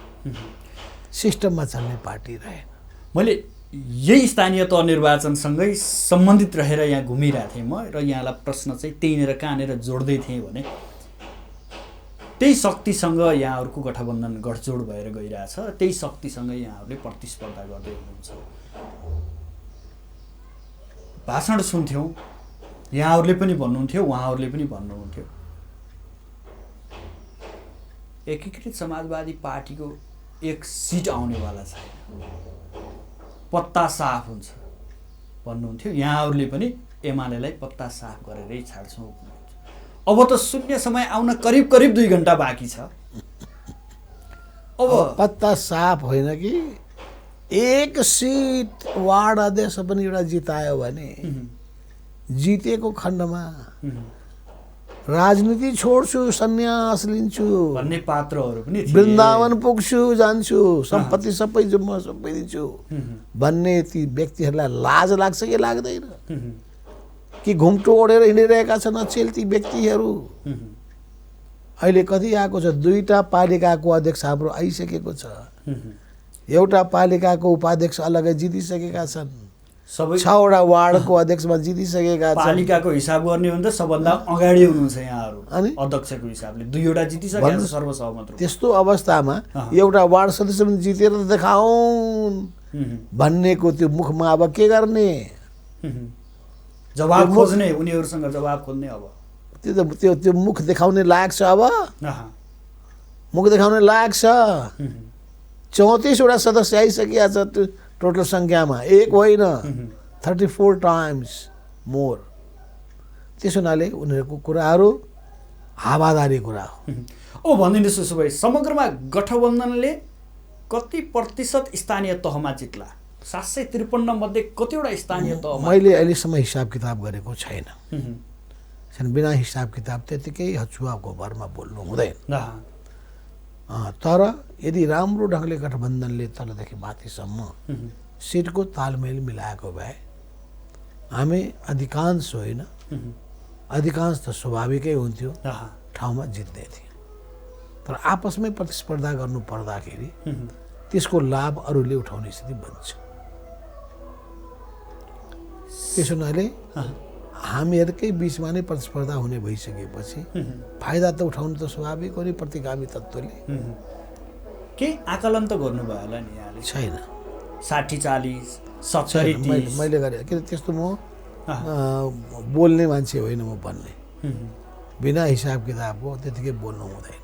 सिस्टममा चल्ने पार्टी रहेन। मैले यही स्थानीय तह निर्वाचनसँगै सम्बन्धित रहेर यहाँ घुमिरहेको थिएँ म, र यहाँलाई प्रश्न चाहिँ त्यहीँनिर कहाँनिर जोड्दै थिएँ भने त्यही शक्तिसँग यहाँहरूको गठबन्धन गठजोड भएर गइरहेछ, त्यही शक्तिसँग यहाँहरूले प्रतिस्पर्धा गर्दै हुनुहुन्छ। भाषण सुन्थ्यौँ, यहाँहरूले पनि भन्नुहुन्थ्यो, उहाँहरूले पनि भन्नुहुन्थ्यो, एकीकृत समाजवादी पार्टीको एक सिट आउनेवाला छैन, पत्ता साफ हुन्छ भन्नुहुन्थ्यो। यहाँहरूले पनि एमालेलाई पत्ता साफ गरेरै छाड्छौँ। अब त शून्य समय आउन करिब 2 घण्टा बाँकी छ। अब पत्ता साफ होइन कि एक सीट वार्ड अध्यक्ष पनि एउटा जितायो भने जितेको खण्डमा राजनीति छोड्छु, सन्यास लिन्छु भन्ने पात्रहरू पनि थिए। वृन्दावन पुग्छु, जान्छु, सम्पत्ति सबै जुम्मा सबै दिन्छु भन्ने ती व्यक्तिहरूलाई लाज लाग्छ कि लाग्दैन? कि घुम्टो ओढेर हिँडिरहेका छन् अचेल ती व्यक्तिहरू? अहिले कति आएको छ? 2टा पालिकाको अध्यक्ष हाम्रो आइसकेको छ, एउटा पालिकाको उपाध्यक्ष अलग्गै जितिसकेका छन्, सबै 6वटा वार्डको अध्यक्षमा जितिसकेका छन्। पालिकाको हिसाब गर्ने हो भने त सबभन्दा अगाडि हुनुहुन्छ यहाँहरू अनि अध्यक्षको हिसाबले 2वटा जितिसकेका सर्वसहमत रूपमा। त्यस्तो अवस्थामा एउटा वार्ड सदस्य पनि जितेर देखाउन् भन्नेको त्यो मुखमा अब के गर्ने? जवाब खोज्ने, उनीहरूसँग जवाब खोज्ने। अब त्यो मुख देखाउने लायक छ। अब अँ, मुख देखाउने लायक छ। 34वटा सदस्य आइसकिया छ त्यो टोटल सङ्ख्यामा, एक होइन 34 टाइम्स मोर। त्यसो हुनाले उनीहरूको कुराहरू हावादारी कुरा हो। भनिदिनुहोस् उसो भए समग्रमा गठबन्धनले कति प्रतिशत स्थानीय तहमा जित्ला? 753 मध्ये कतिवटा स्थानीय तहमा? मैले अहिलेसम्म हिसाब किताब गरेको छैन। बिना हिसाब किताब त्यतिकै हचुवाको भरमा बोल्नु हुँदैन। तर यदि राम्रो ढङ्गले गठबन्धनले तलदेखि माथिसम्म सिटको तालमेल मिलाएको भए हामी अधिकांश होइन, अधिकांश त स्वाभाविकै हुन्थ्यो, ठाउँमा जित्ने थियो। तर आपसमै प्रतिस्पर्धा गर्नु पर्दाखेरि त्यसको लाभ अरूले उठाउने स्थिति बन्छ। त्यसो हुनाले हामीहरूकै बिचमा नै प्रतिस्पर्धा हुने भइसकेपछि फाइदा त उठाउनु त स्वाभाविक हो नि प्रतिगामी तत्त्वले। केही आकलन त गर्नुभयो होला नि यहाँले? छैन। 60-40 70-30 मैले गरेँ किन त्यस्तो म बोल्ने मान्छे होइन म भन्ने। बिना हिसाब किताबको त्यतिकै बोल्नु हुँदैन।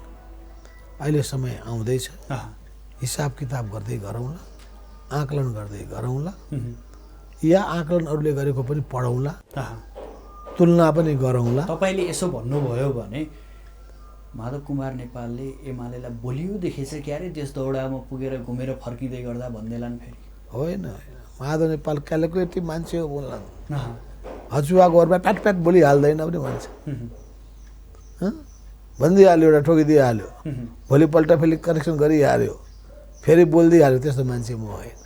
अहिले समय आउँदैछ, हिसाब किताब गर्दै गरौँला, आकलन गर्दै गरौँला, या आकलन अरूले गरेको पनि पढौँला, तुलना पनि गरौँला। तपाईँले यसो भन्नुभयो भने माधव कुमार नेपालले एमालेलाई बलियो देखेछ क्यारे देश दौडामा पुगेर घुमेर फर्किँदै गर्दा भन्दैलान् फेरि? होइन, माधव नेपाल क्यालकुलेटिभ मान्छे हो, बोल्ला हचुवा गोरमा प्याट प्याट बोलिहाल्दैन पनि भन्छ। भनिदिइहाल्यो, एउटा ठोकिदिइहाल्यो, भोलिपल्ट फेरि करेक्सन गरिहाल्यो, फेरि बोलिदिइहाल्यो। त्यस्तो मान्छे म होइन।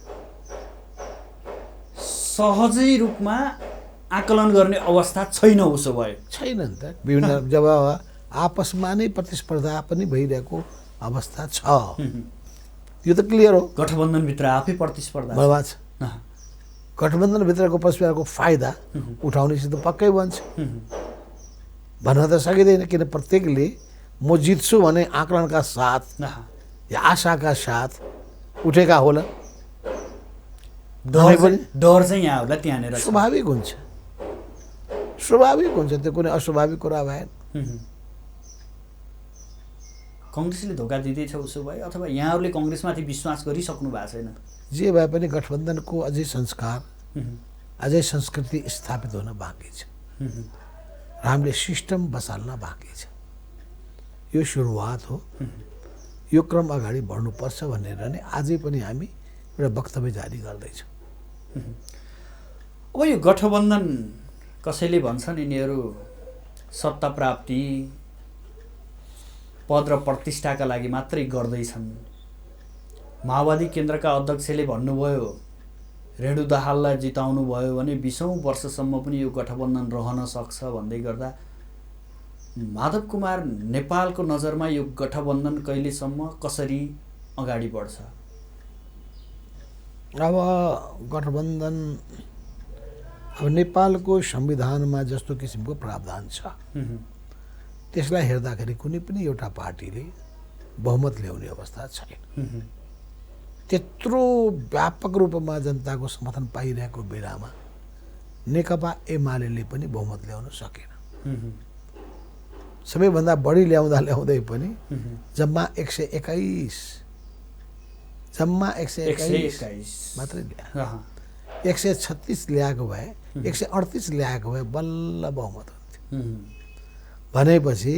सहजै रूपमा आकलन गर्ने अवस्था छैन उसो भए? छैन नि त। विभिन्न जब आपसमा नै प्रतिस्पर्धा पनि भइरहेको अवस्था छ, यो त क्लियर हो। गठबन्धनभित्र आफै प्रतिस्पर्धा बर्बाद छ। गठबन्धनभित्रको प्रतिस्पर्धाको फाइदा उठाउने त पक्कै बन्छ। भन्न त सकिँदैन, किन प्रत्येकले म जित्छु भने आकलनका साथ या आशाका साथ उठेका होला। डर चाहिँ यहाँ होला त्यहाँनिर स्वाभाविक हुन्छ, स्वाभाविक हुन्छ, त्यो कुनै अस्वाभाविक कुरा भएन। कङ्ग्रेसले धोका दिँदैछ उसो भए, अथवा यहाँहरूले कङ्ग्रेसमाथि विश्वास गरिसक्नु भएको छैन? जे भए पनि गठबन्धनको अझै संस्कार, अझै संस्कृति स्थापित हुन बाँकी छ र हामीले सिस्टम बसाल्न बाँकी छ। यो सुरुवात हो, यो क्रम अगाडि बढ्नुपर्छ भनेर नै आजै पनि हामी एउटा वक्तव्य जारी गर्दैछौँ। अब यो गठबन्धन कसैले भन्छन् यिनीहरू सत्ता प्राप्ति, पद र प्रतिष्ठाका लागि मात्रै गर्दैछन्। माओवादी केन्द्रका अध्यक्षले भन्नुभयो रेणु दाहाललाई जिताउनु भयो भने 20औं वर्षसम्म पनि यो गठबन्धन रहन सक्छ भन्दै गर्दा माधव कुमार नेपालको नजरमा यो गठबन्धन कहिलेसम्म कसरी अगाडि बढ्छ? अब गठबन्धन अब नेपालको संविधानमा जस्तो किसिमको प्रावधान छ त्यसलाई हेर्दाखेरि कुनै पनि एउटा पार्टीले बहुमत ल्याउने अवस्था छैन। त्यत्रो व्यापक रूपमा जनताको समर्थन पाइरहेको बेलामा नेकपा एमाले पनि बहुमत ल्याउन सकेन। सबैभन्दा बढी ल्याउँदै पनि जम्मा 121 मात्रै ल्यायो। 136 ल्याएको भए 138 ल्याएको भए बल्ल बहुमत हुन्थ्यो। भनेपछि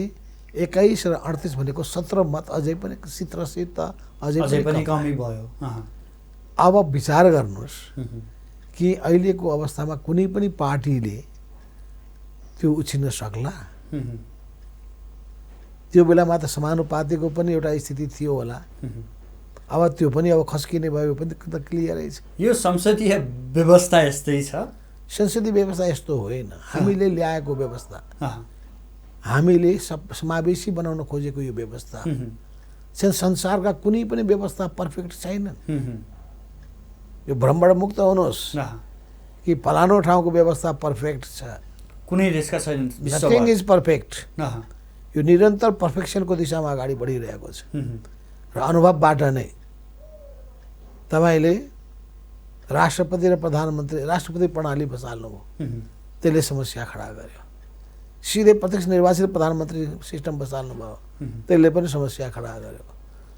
21 र 38 भनेको 17 मत, अझै पनि 17 त अझै पनि कमी भयो। अब विचार गर्नुहोस् कि अहिलेको अवस्थामा कुनै पनि पार्टीले त्यो उछिन्न सक्ला? त्यो बेलामा त समानुपातिको पनि एउटा स्थिति थियो होला। अब त्यो पनि अब खस्किने भयो पनि त क्लियरै छ। यो संसदीय व्यवस्था यस्तै छ। संसदीय व्यवस्था यस्तो होइन, हामीले ल्याएको व्यवस्था, हामीले समावेशी बनाउन खोजेको यो व्यवस्था। संसारका कुनै पनि व्यवस्था पर्फेक्ट छैन। यो भ्रमबाट मुक्त हुनुहोस् कि फलानो ठाउँको व्यवस्था पर्फेक्ट छ, कुनै देशका छैन। Nothing is perfect. यो निरन्तर पर्फेक्सनको दिशामा अगाडि बढिरहेको छ र अनुभवबाट नै तपाईँले राष्ट्रपति र प्रधानमन्त्री, राष्ट्रपति प्रणाली बसाल्नुभयो, त्यसले समस्या खडा गर्यो। सिधै प्रत्यक्ष निर्वाचित प्रधानमन्त्री सिस्टम बसाल्नु भयो, त्यसले पनि समस्या खडा गर्यो।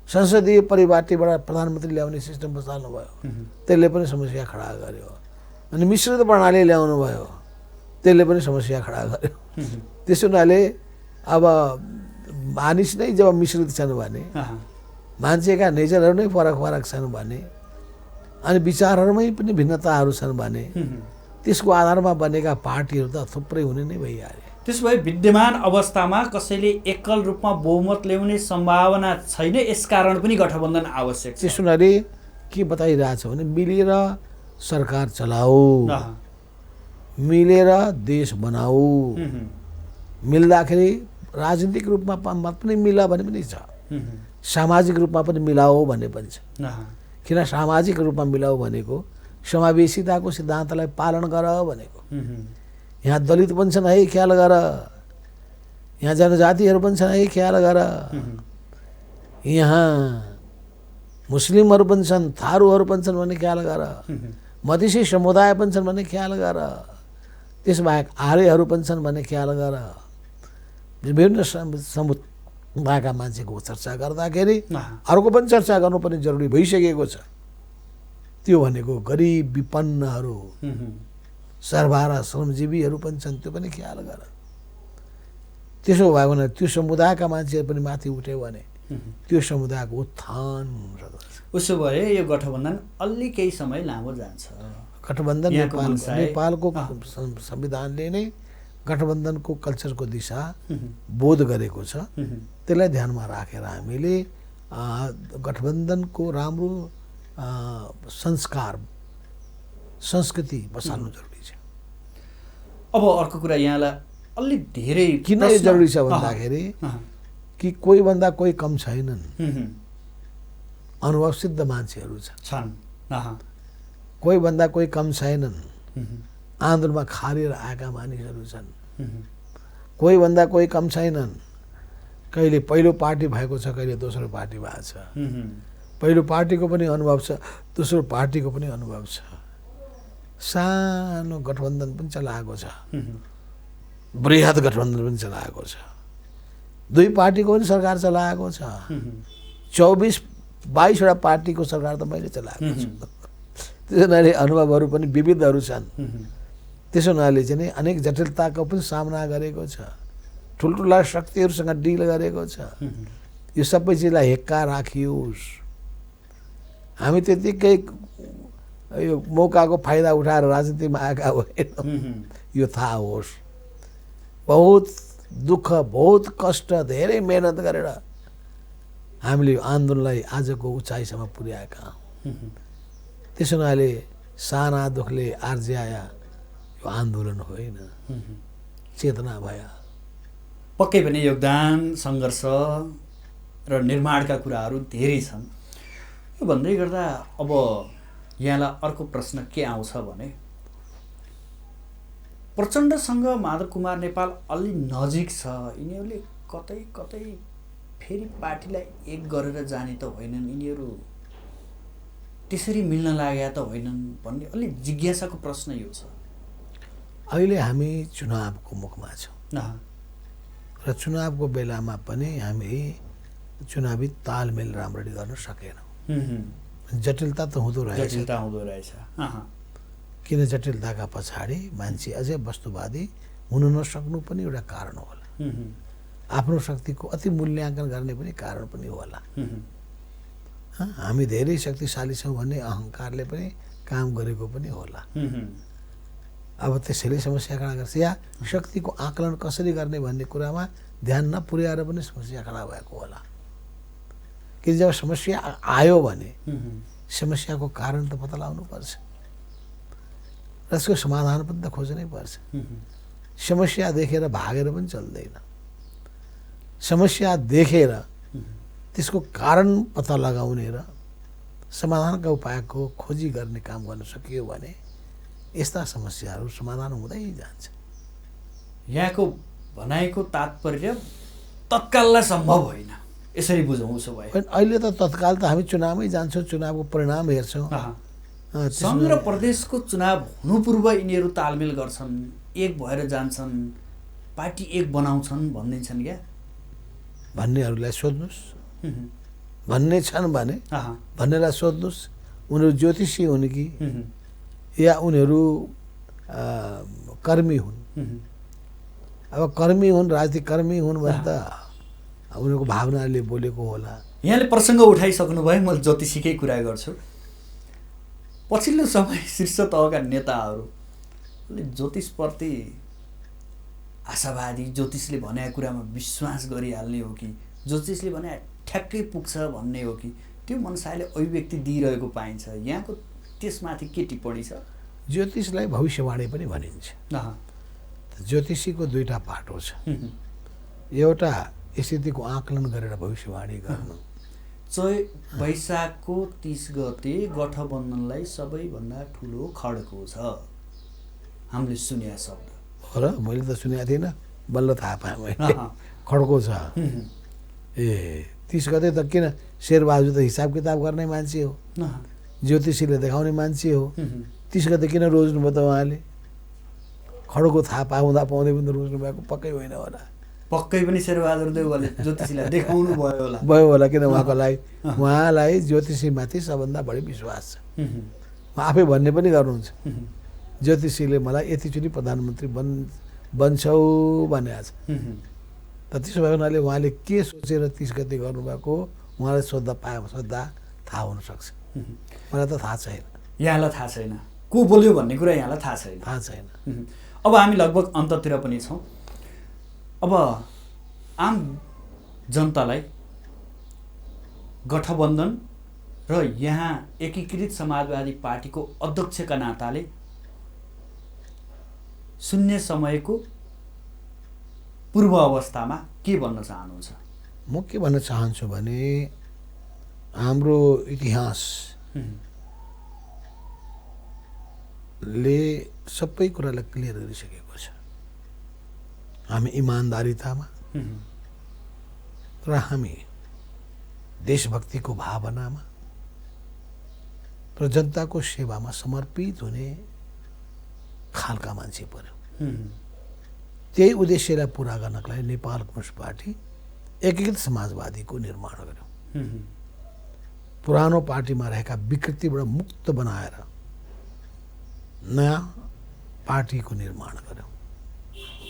संसदीय परिपाटीबाट प्रधानमन्त्री ल्याउने सिस्टम बसाल्नु भयो, त्यसले पनि समस्या खडा गर्यो। अनि मिश्रित प्रणाली ल्याउनु भयो, त्यसले पनि समस्या खडा गर्यो। त्यसो हुनाले अब मानिस नै जब मिश्रित छन् भने, मान्छेका नेचरहरू नै फरक फरक छन् भने, अनि विचारहरूमै पनि भिन्नताहरू छन् भने, त्यसको आधारमा बनेका पार्टीहरू त थुप्रै हुने नै भइहाल्यो। त्यसो भए विद्यमान अवस्थामा कसैले एकल रूपमा बहुमत ल्याउने सम्भावना छैन, यसकारण पनि गठबन्धन आवश्यक छ। त्यस हुनाले के बताइरहेछ भने मिलेर सरकार चलाऊ, मिलेर देश बनाऊ। मिल्दाखेरि राजनीतिक रूपमा मत पनि मिला भन्ने पनि छ, सामाजिक रूपमा पनि मिलाऊ भन्ने पनि छ। किन सामाजिक रूपमा मिलाऊ भनेको समावेशिताको सिद्धान्तलाई पालन गर भनेको। यहाँ दलित पनि छन् है ख्याल गर, यहाँ जनजातिहरू पनि छन् है ख्याल गर, यहाँ मुस्लिमहरू पनि छन्, थारूहरू पनि छन् भन्ने ख्याल गर, मधेसी समुदाय पनि छन् भन्ने ख्याल गर, त्यसबाहेक आर्यहरू पनि छन् भन्ने ख्याल गर। विभिन्न समुदायका मान्छेको चर्चा गर्दाखेरि अर्को पनि चर्चा गर्नुपर्ने जरुरी भइसकेको छ। त्यो भनेको गरिब विपन्नहरू, सर्वहारा श्रमजीवीहरू पनि छन्, त्यो पनि ख्याल गर। त्यसो भयो भने त्यो समुदायका मान्छेहरू पनि माथि उठ्यो भने त्यो समुदायको उत्थान हुन सक्छ। उसो भए यो गठबन्धन अलि केही समय लामो जान्छ। गठबन्धन नेपालको संविधानले नै गठबन्धनको कल्चरको दिशा बोध गरेको छ। त्यसलाई ध्यानमा राखेर हामीले गठबन्धनको राम्रो संस्कार संस्कृति बसाल्नु जरुरी छ। अब अर्को कुरा यहाँलाई अलि धेरै किन यो जरुरी छ भन्दाखेरि कि कोही भन्दा कोही कम छैनन्, अनुभव सिद्ध मान्छेहरू छन्। कोही भन्दा कोही कम छैनन्, आन्दोलनमा खारेर आएका मानिसहरू छन्। कोही भन्दा कोही कम छैनन्, कहिले पहिलो पार्टी भएको छ, कहिले दोस्रो पार्टी भएको छ। पहिलो पार्टीको पनि अनुभव छ, दोस्रो पार्टीको पनि अनुभव छ। सानो गठबन्धन पनि चलाएको छ, बृहत गठबन्धन पनि चलाएको छ, दुई पार्टीको पनि सरकार चलाएको छ, 24-22वटा पार्टीको सरकार त मैले चलाएको छु। त्यसो हुनाले अनुभवहरू पनि विविधहरू छन्। त्यसो हुनाले चाहिँ अनेक जटिलताको पनि सामना गरेको छ, ठुल्ठुला शक्तिहरूसँग डिल गरेको छ। यो सबै चिजलाई हेक्का राखियोस्। हामी त्यतिकै यो मौकाको फाइदा उठाएर राजनीतिमा आएका होइनौँ, यो थाहा होस्। बहुत दुःख, बहुत कष्ट, धेरै मेहनत गरेर हामीले आन्दोलनलाई आजको उचाइसम्म पुर्याएका हौँ। त्यसो हुनाले साना दुःखले आर्ज्याया यो आन्दोलन होइन, चेतना भया। पक्कै पनि योगदान, सङ्घर्ष र निर्माणका कुराहरू धेरै छन्। यो भन्दै गर्दा अब यहाँलाई अर्को प्रश्न के आउँछ भने, प्रचण्डसँग माधव कुमार नेपाल अलि नजिक छ, यिनीहरूले कतै कतै फेरि पार्टीलाई एक गरेर जाने त होइनन्, यिनीहरू त्यसरी मिल्न लागेका त होइनन् भन्ने अलि जिज्ञासाको प्रश्न यो छ। अहिले हामी चुनावको मुखमा छौँ र चुनावको बेलामा पनि हामी चुनावी तालमेल राम्ररी गर्न सकेनौँ। जटिलता त हुँदो रहेछ। किन जटिलताका पछाडि मान्छे अझै वस्तुवादी हुन नसक्नु पनि एउटा कारण होला, आफ्नो शक्तिको अति मूल्याङ्कन गर्ने पनि कारण पनि होला। हामी धेरै शक्तिशाली छौँ भन्ने अहङ्कारले पनि काम गरेको पनि होला। अब त्यसैले समस्या खडा गर्छ, या शक्तिको आकलन कसरी गर्ने भन्ने कुरामा ध्यान नपुर्याएर पनि समस्या खडा भएको होला। कि जब समस्या आयो भने समस्याको कारण त पत्ता लगाउनु पर्छ र यसको समाधान पनि त खोज्नै पर्छ। समस्या देखेर भागेर पनि चल्दैन। समस्या देखेर त्यसको कारण पत्ता लगाउने र समाधानका उपायको खोजी गर्ने काम गर्न सकियो भने यस्ता समस्याहरू समाधान हुँदै जान्छ। यहाँको भनाइको तात्पर्य तत्काललाई सम्भव होइन, यसरी बुझौँ। उसो भए अहिले त तत्काल त हामी चुनावमै जान्छौँ, चुनावको परिणाम हेर्छौँ। सङ्घ र प्रदेशको चुनाव हुनु पूर्व यिनीहरू तालमेल गर्छन्, एक भएर जान्छन्, पार्टी एक बनाउँछन् भन्दैछन् क्या? भन्नेहरूलाई सोध्नुहोस्, हुँ, भन्ने छन् भने आहा, भन्नेलाई सोध्नुहोस् उनीहरू ज्योतिषी हुन् कि हुँ, या उनीहरू कर्मी हुन्। हुँ, अब कर्मी हुन्, राजनीतिक कर्मी हुन् भने त उनीहरूको भावनाले बोलेको होला। यहाँले प्रसङ्ग उठाइसक्नु भयो, म ज्योतिषीकै कुरा गर्छु। पछिल्लो समय शीर्ष तहका नेताहरूले ज्योतिषप्रति आशावादी, ज्योतिषले भनेको कुरामा विश्वास गरिहाल्ने हो कि ज्योतिषले भने ठ्याक्कै पुग्छ भन्ने हो कि त्यो मनसायले अभिव्यक्ति दिइरहेको पाइन्छ। यहाँको त्यसमाथि के टिप्पणी छ? ज्योतिषलाई भविष्यवाणी पनि भनिन्छ। अँ, ज्योतिषीको दुईटा पाटो छ। एउटा स्थितिको आकलन गरेर भविष्यवाणी गर्नु। वैशाखको 30 गते गठबन्धनलाई सबैभन्दा ठुलो खड्को छ, हामीले सुनेका शब्द हो र? मैले त सुनेको थिइनँ, बल्ल थाहा पाएँ मैले। अँ, खड्को छ। ए 30 गते त किन? शेरबहादुर त हिसाब किताब गर्ने मान्छे हो, अँ, ज्योतिषीले देखाउने मान्छे हो। हुँ, 30 गते किन रोज्नुभयो त उहाँले? खड्को थाहा पाउँदा पाउँदै पनि त रोज्नु भएको पक्कै होइन होला। पक्कै पनि शेरबहादुर देउवाले ज्योतिषीलाई देखाउनु भयो होला। भयो होला, किन उहाँलाई ज्योतिषीमाथि सबभन्दा बढी विश्वास छ। उहाँ आफै भन्ने पनि गर्नुहुन्छ, ज्योतिषीले मलाई यतिचोटि प्रधानमन्त्री बन्छौ भनेको छ। त त्यसो भए हुनाले उहाँले के सोचेर 30 गते गर्नुभएको उहाँलाई सोद्धा थाहा हुनसक्छ। मलाई त थाहा छैन। यहाँलाई थाहा छैन को बोल्यो भन्ने कुरा, यहाँलाई थाहा छैन? थाहा छैन। अब हामी लगभग अन्ततिर पनि छौँ। अब आम जनतालाई गठबन्धन र यहाँ एकीकृत समाजवादी पार्टीको अध्यक्षका नाताले शून्य समयको पूर्व अवस्थामा के भन्न चाहनुहुन्छ? म के भन्न चाहन्छु भने हाम्रो इतिहासले सबै कुरालाई क्लियर गरिसकेको छ। हामी इमान्दारितामा र हामी देशभक्तिको भावनामा र जनताको सेवामा समर्पित हुने खालका मान्छे पर्यो। त्यही उद्देश्यलाई पुरा गर्नको लागि नेपाल कम्युनिस्ट पार्टी एकीकृत समाजवादीको निर्माण गर्यो। पुरानो पार्टीमा रहेका विकृतिबाट मुक्त बनाएर नयाँ पार्टीको निर्माण गर्यो।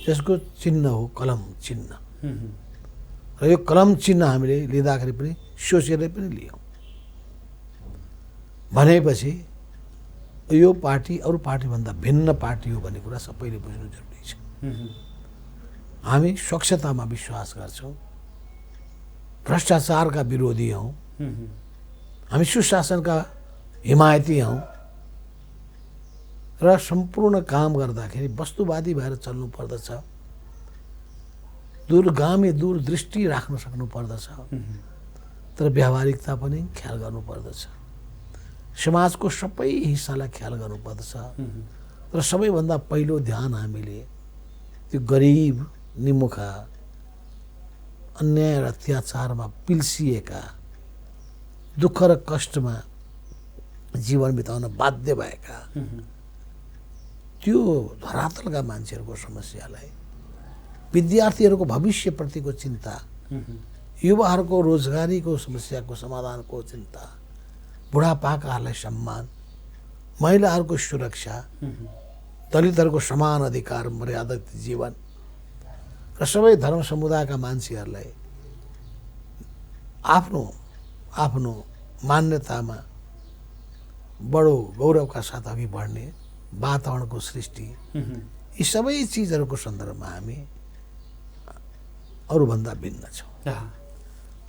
त्यसको चिन्ह हो कलम चिन्ह। र यो कलम चिन्ह हामीले लिँदाखेरि पनि सोचेर पनि लियौँ। भनेपछि यो पार्टी अरू पार्टीभन्दा भिन्न पार्टी हो भन्ने कुरा सबैले बुझ्नु जरुरी छ। हामी स्वच्छतामा विश्वास गर्छौँ, भ्रष्टाचारका विरोधी हौँ, हामी सुशासनका हिमायती हौँ र सम्पूर्ण काम गर्दाखेरि वस्तुवादी भएर चल्नु पर्दछ, दूरगामी दूरदृष्टि राख्न सक्नु पर्दछ, तर व्यावहारिकता पनि ख्याल गर्नु पर्दछ, समाजको सबै हिस्सालाई ख्याल गर्नु पर्दछ। र सबैभन्दा पहिलो ध्यान हामीले त्यो गरिब निमुखा अन्याय र अत्याचारमा पिल्सिएका दुःख र कष्टमा जीवन बिताउन बाध्य भएका त्यो धरातलका मान्छेहरूको समस्यालाई, विद्यार्थीहरूको भविष्यप्रतिको चिन्ता, युवाहरूको रोजगारीको समस्याको समाधानको चिन्ता, बुढापाकाहरूलाई सम्मान, महिलाहरूको सुरक्षा, दलितहरूको समान अधिकार, मर्यादित जीवन र सबै धर्म समुदायका मान्छेहरूलाई आफ्नो आफ्नो मान्यतामा बडो गौरवका साथ अघि बढ्ने वातावरणको सृष्टि, यी सबै चिजहरूको सन्दर्भमा हामी अरूभन्दा भिन्न छौँ।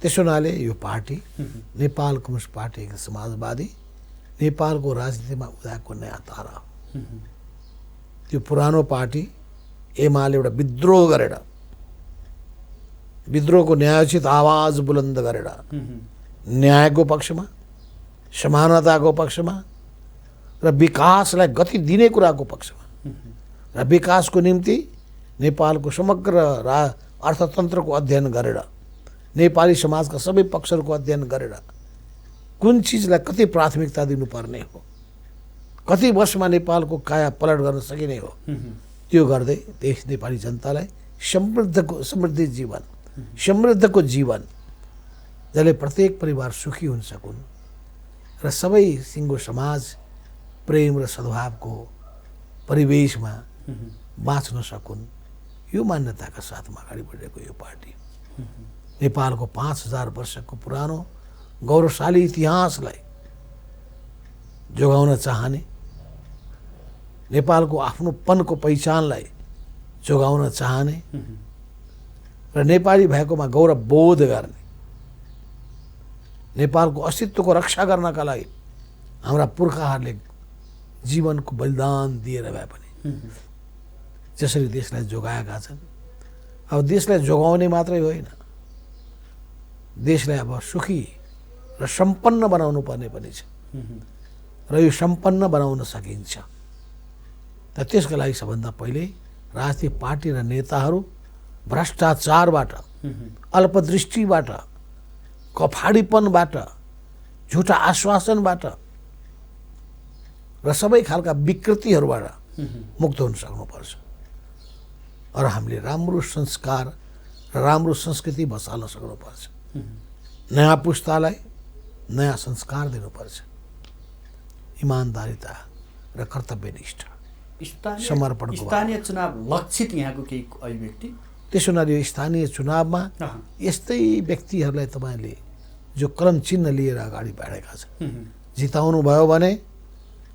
त्यसो हुनाले यो पार्टी नेपाल कम्युनिस्ट पार्टी एक समाजवादी नेपालको राजनीतिमा उदाएको नयाँ तारा हो। त्यो पुरानो पार्टी एमाले एउटा विद्रोह गरेर, विद्रोहको न्यायोचित आवाज बुलन्द गरेर न्यायको पक्षमा, समानताको पक्षमा र विकासलाई गति दिने कुराको पक्षमा र विकासको निम्ति नेपालको समग्र अर्थतन्त्रको अध्ययन गरेर, नेपाली समाजका सबै पक्षहरूको अध्ययन गरेर कुन चिजलाई कति प्राथमिकता दिनुपर्ने हो, कति वर्षमा नेपालको काया पलट गर्न सकिने हो, त्यो गर्दै देश नेपाली जनतालाई समृद्धि जीवन, समृद्धको जीवन जसले प्रत्येक परिवार सुखी हुन सकुन् र सबै सिङ्गो समाज प्रेम र सद्भावको परिवेशमा बाँच्न सकुन्, यो मान्यताका साथमा अगाडि बढेको यो पार्टी नेपालको 5000 वर्षको पुरानो गौरवशाली इतिहासलाई जोगाउन चाहने, नेपालको आफ्नोपनको पहिचानलाई जोगाउन चाहने र नेपाली भएकोमा गौरव बोध गर्ने, नेपालको अस्तित्वको रक्षा गर्नका लागि हाम्रा पुर्खाहरूले जीवनको बलिदान दिएर भए पनि जसरी देशलाई जोगाएका छन्, अब देशलाई जोगाउने मात्रै होइन, देशलाई अब सुखी र सम्पन्न बनाउनु पर्ने पनि छ र यो सम्पन्न बनाउन सकिन्छ। त त्यसका लागि सबभन्दा पहिले राजनीतिक पार्टी र नेताहरू भ्रष्टाचारबाट, अल्पदृष्टिबाट, कफाडीपनबाट, झुटा आश्वासनबाट र सबै खालका विकृतिहरूबाट मुक्त हुन सक्नुपर्छ र हामीले राम्रो संस्कार र राम्रो संस्कृति बसाल्न सक्नुपर्छ। नयाँ पुस्तालाई नयाँ संस्कार दिनुपर्छ, इमान्दारिता र कर्तव्यनिष्ठ समर्पणको। स्थानीय चुनाव लक्षित यहाँको केही अभिव्यक्ति? त्यसो हुनाले यो स्थानीय चुनावमा यस्तै व्यक्तिहरूलाई तपाईँले जो क्रम चिन्ह लिएर अगाडि बढेका छन् जिताउनु भयो भने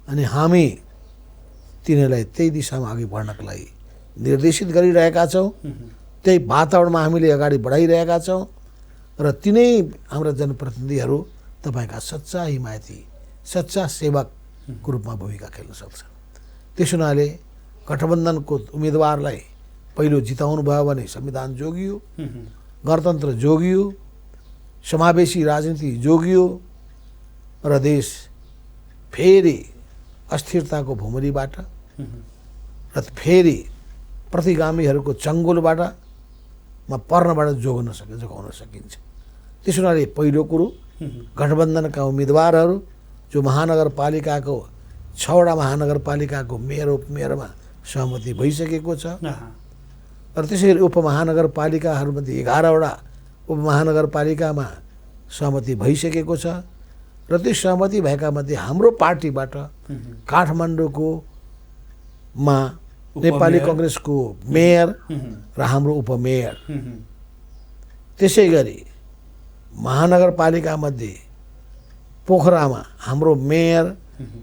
अनि हामी तिनीहरूलाई त्यही दिशामा अघि बढ्नका लागि निर्देशित गरिरहेका छौँ, त्यही वातावरणमा हामीले अगाडि बढाइरहेका छौँ र तिनै हाम्रा जनप्रतिनिधिहरू तपाईँका सच्चा हिमायती, सच्चा सेवकको रूपमा भूमिका खेल्न सक्छन्। त्यसो हुनाले गठबन्धनको उम्मेदवारलाई पहिलो जिताउनु भयो भने संविधान जोगियो, गणतन्त्र जोगियो, समावेशी राजनीति जोगियो र देश फेरि अस्थिरताको भुमरीबाट र फेरि प्रतिगामीहरूको चङ्गुलबाट पर्नबाट जोगाउन सकिन्छ। त्यसो हुनाले पहिलो कुरो गठबन्धनका उम्मेदवारहरू जो महानगरपालिकाको 6वटा महानगरपालिकाको मेयर उपमेयरमा सहमति भइसकेको छ र त्यसै गरी उपमहानगरपालिकाहरूमध्ये 11वटा उपमहानगरपालिकामा सहमति भइसकेको छ र त्यो सहमति भएका मध्ये हाम्रो पार्टीबाट काठमाडौँको नेपाली कङ्ग्रेसको मेयर र हाम्रो उपमेयर, त्यसै गरी महानगरपालिकामध्ये पोखरामा हाम्रो मेयर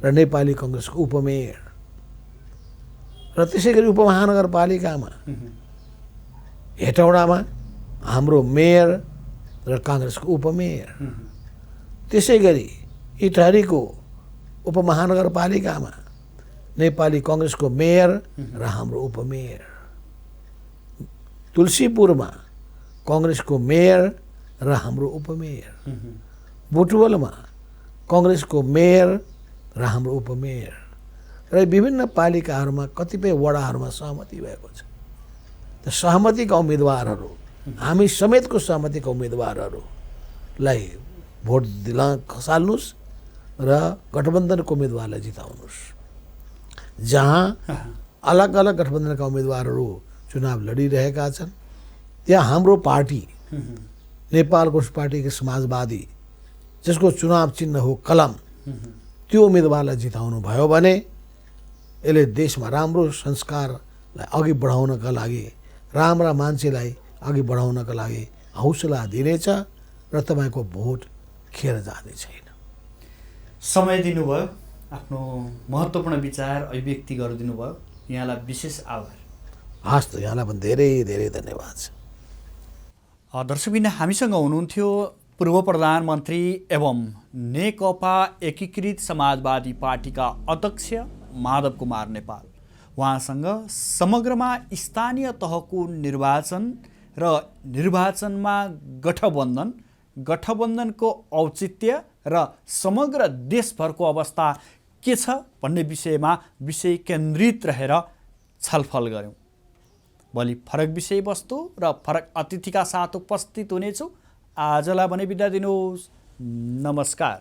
र नेपाली कङ्ग्रेसको उपमेयर र त्यसै गरी उपमहानगरपालिकामा हेटौडामा हाम्रो मेयर र काङ्ग्रेसको उपमेयर, त्यसै गरी इटहरीको उपमहानगरपालिकामा नेपाली कङ्ग्रेसको मेयर र हाम्रो उपमेयर, तुलसीपुरमा कङ्ग्रेसको मेयर र हाम्रो उपमेयर, बुटवलमा कङ्ग्रेसको मेयर र हाम्रो उपमेयर र विभिन्न पालिकाहरूमा कतिपय वडाहरूमा सहमति भएको छ। त सहमतिका उम्मेदवारहरू, हामी समेतको सहमतिका उम्मेदवारहरूलाई भोट खसाल्नुहोस् र गठबन्धनको उम्मेदवारलाई जिताउनुहोस्। जहाँ अलग अलग गठबन्धनका उम्मेदवारहरू चुनाव लडिरहेका छन् त्यहाँ हाम्रो पार्टी नेपाल कम्युनिस्ट पार्टीको समाजवादी, जसको चुनाव चिन्ह हो कलम, त्यो उम्मेदवारलाई जिताउनु भयो भने यसले देशमा राम्रो संस्कारलाई अघि बढाउनका लागि, राम्रा मान्छेलाई अघि बढाउनका लागि हौसला दिनेछ र तपाईँको भोट खेर जाने छैन। समय दिनुभयो, आफ्नो महत्त्वपूर्ण विचार अभिव्यक्ति गरिदिनु भयो, यहाँलाई विशेष आभार। हस् त, यहाँलाई पनि धेरै धेरै धन्यवाद छ। दर्शकबिन हामीसँग हुनुहुन्थ्यो पूर्व प्रधानमन्त्री एवं नेकपा एकीकृत समाजवादी पार्टीका अध्यक्ष माधव कुमार नेपाल। उहाँसँग समग्रमा स्थानीय तहको निर्वाचन र निर्वाचनमा गठबन्धनको औचित्य र समग्र देशभरको अवस्था के छ भन्ने विषयमा विषय केन्द्रित रहेर छलफल गऱ्यौँ। भोलि फरक विषयवस्तु र फरक अतिथिका साथ उपस्थित हुनेछु। आजलाई भने बिदा दिनुहोस्। नमस्कार।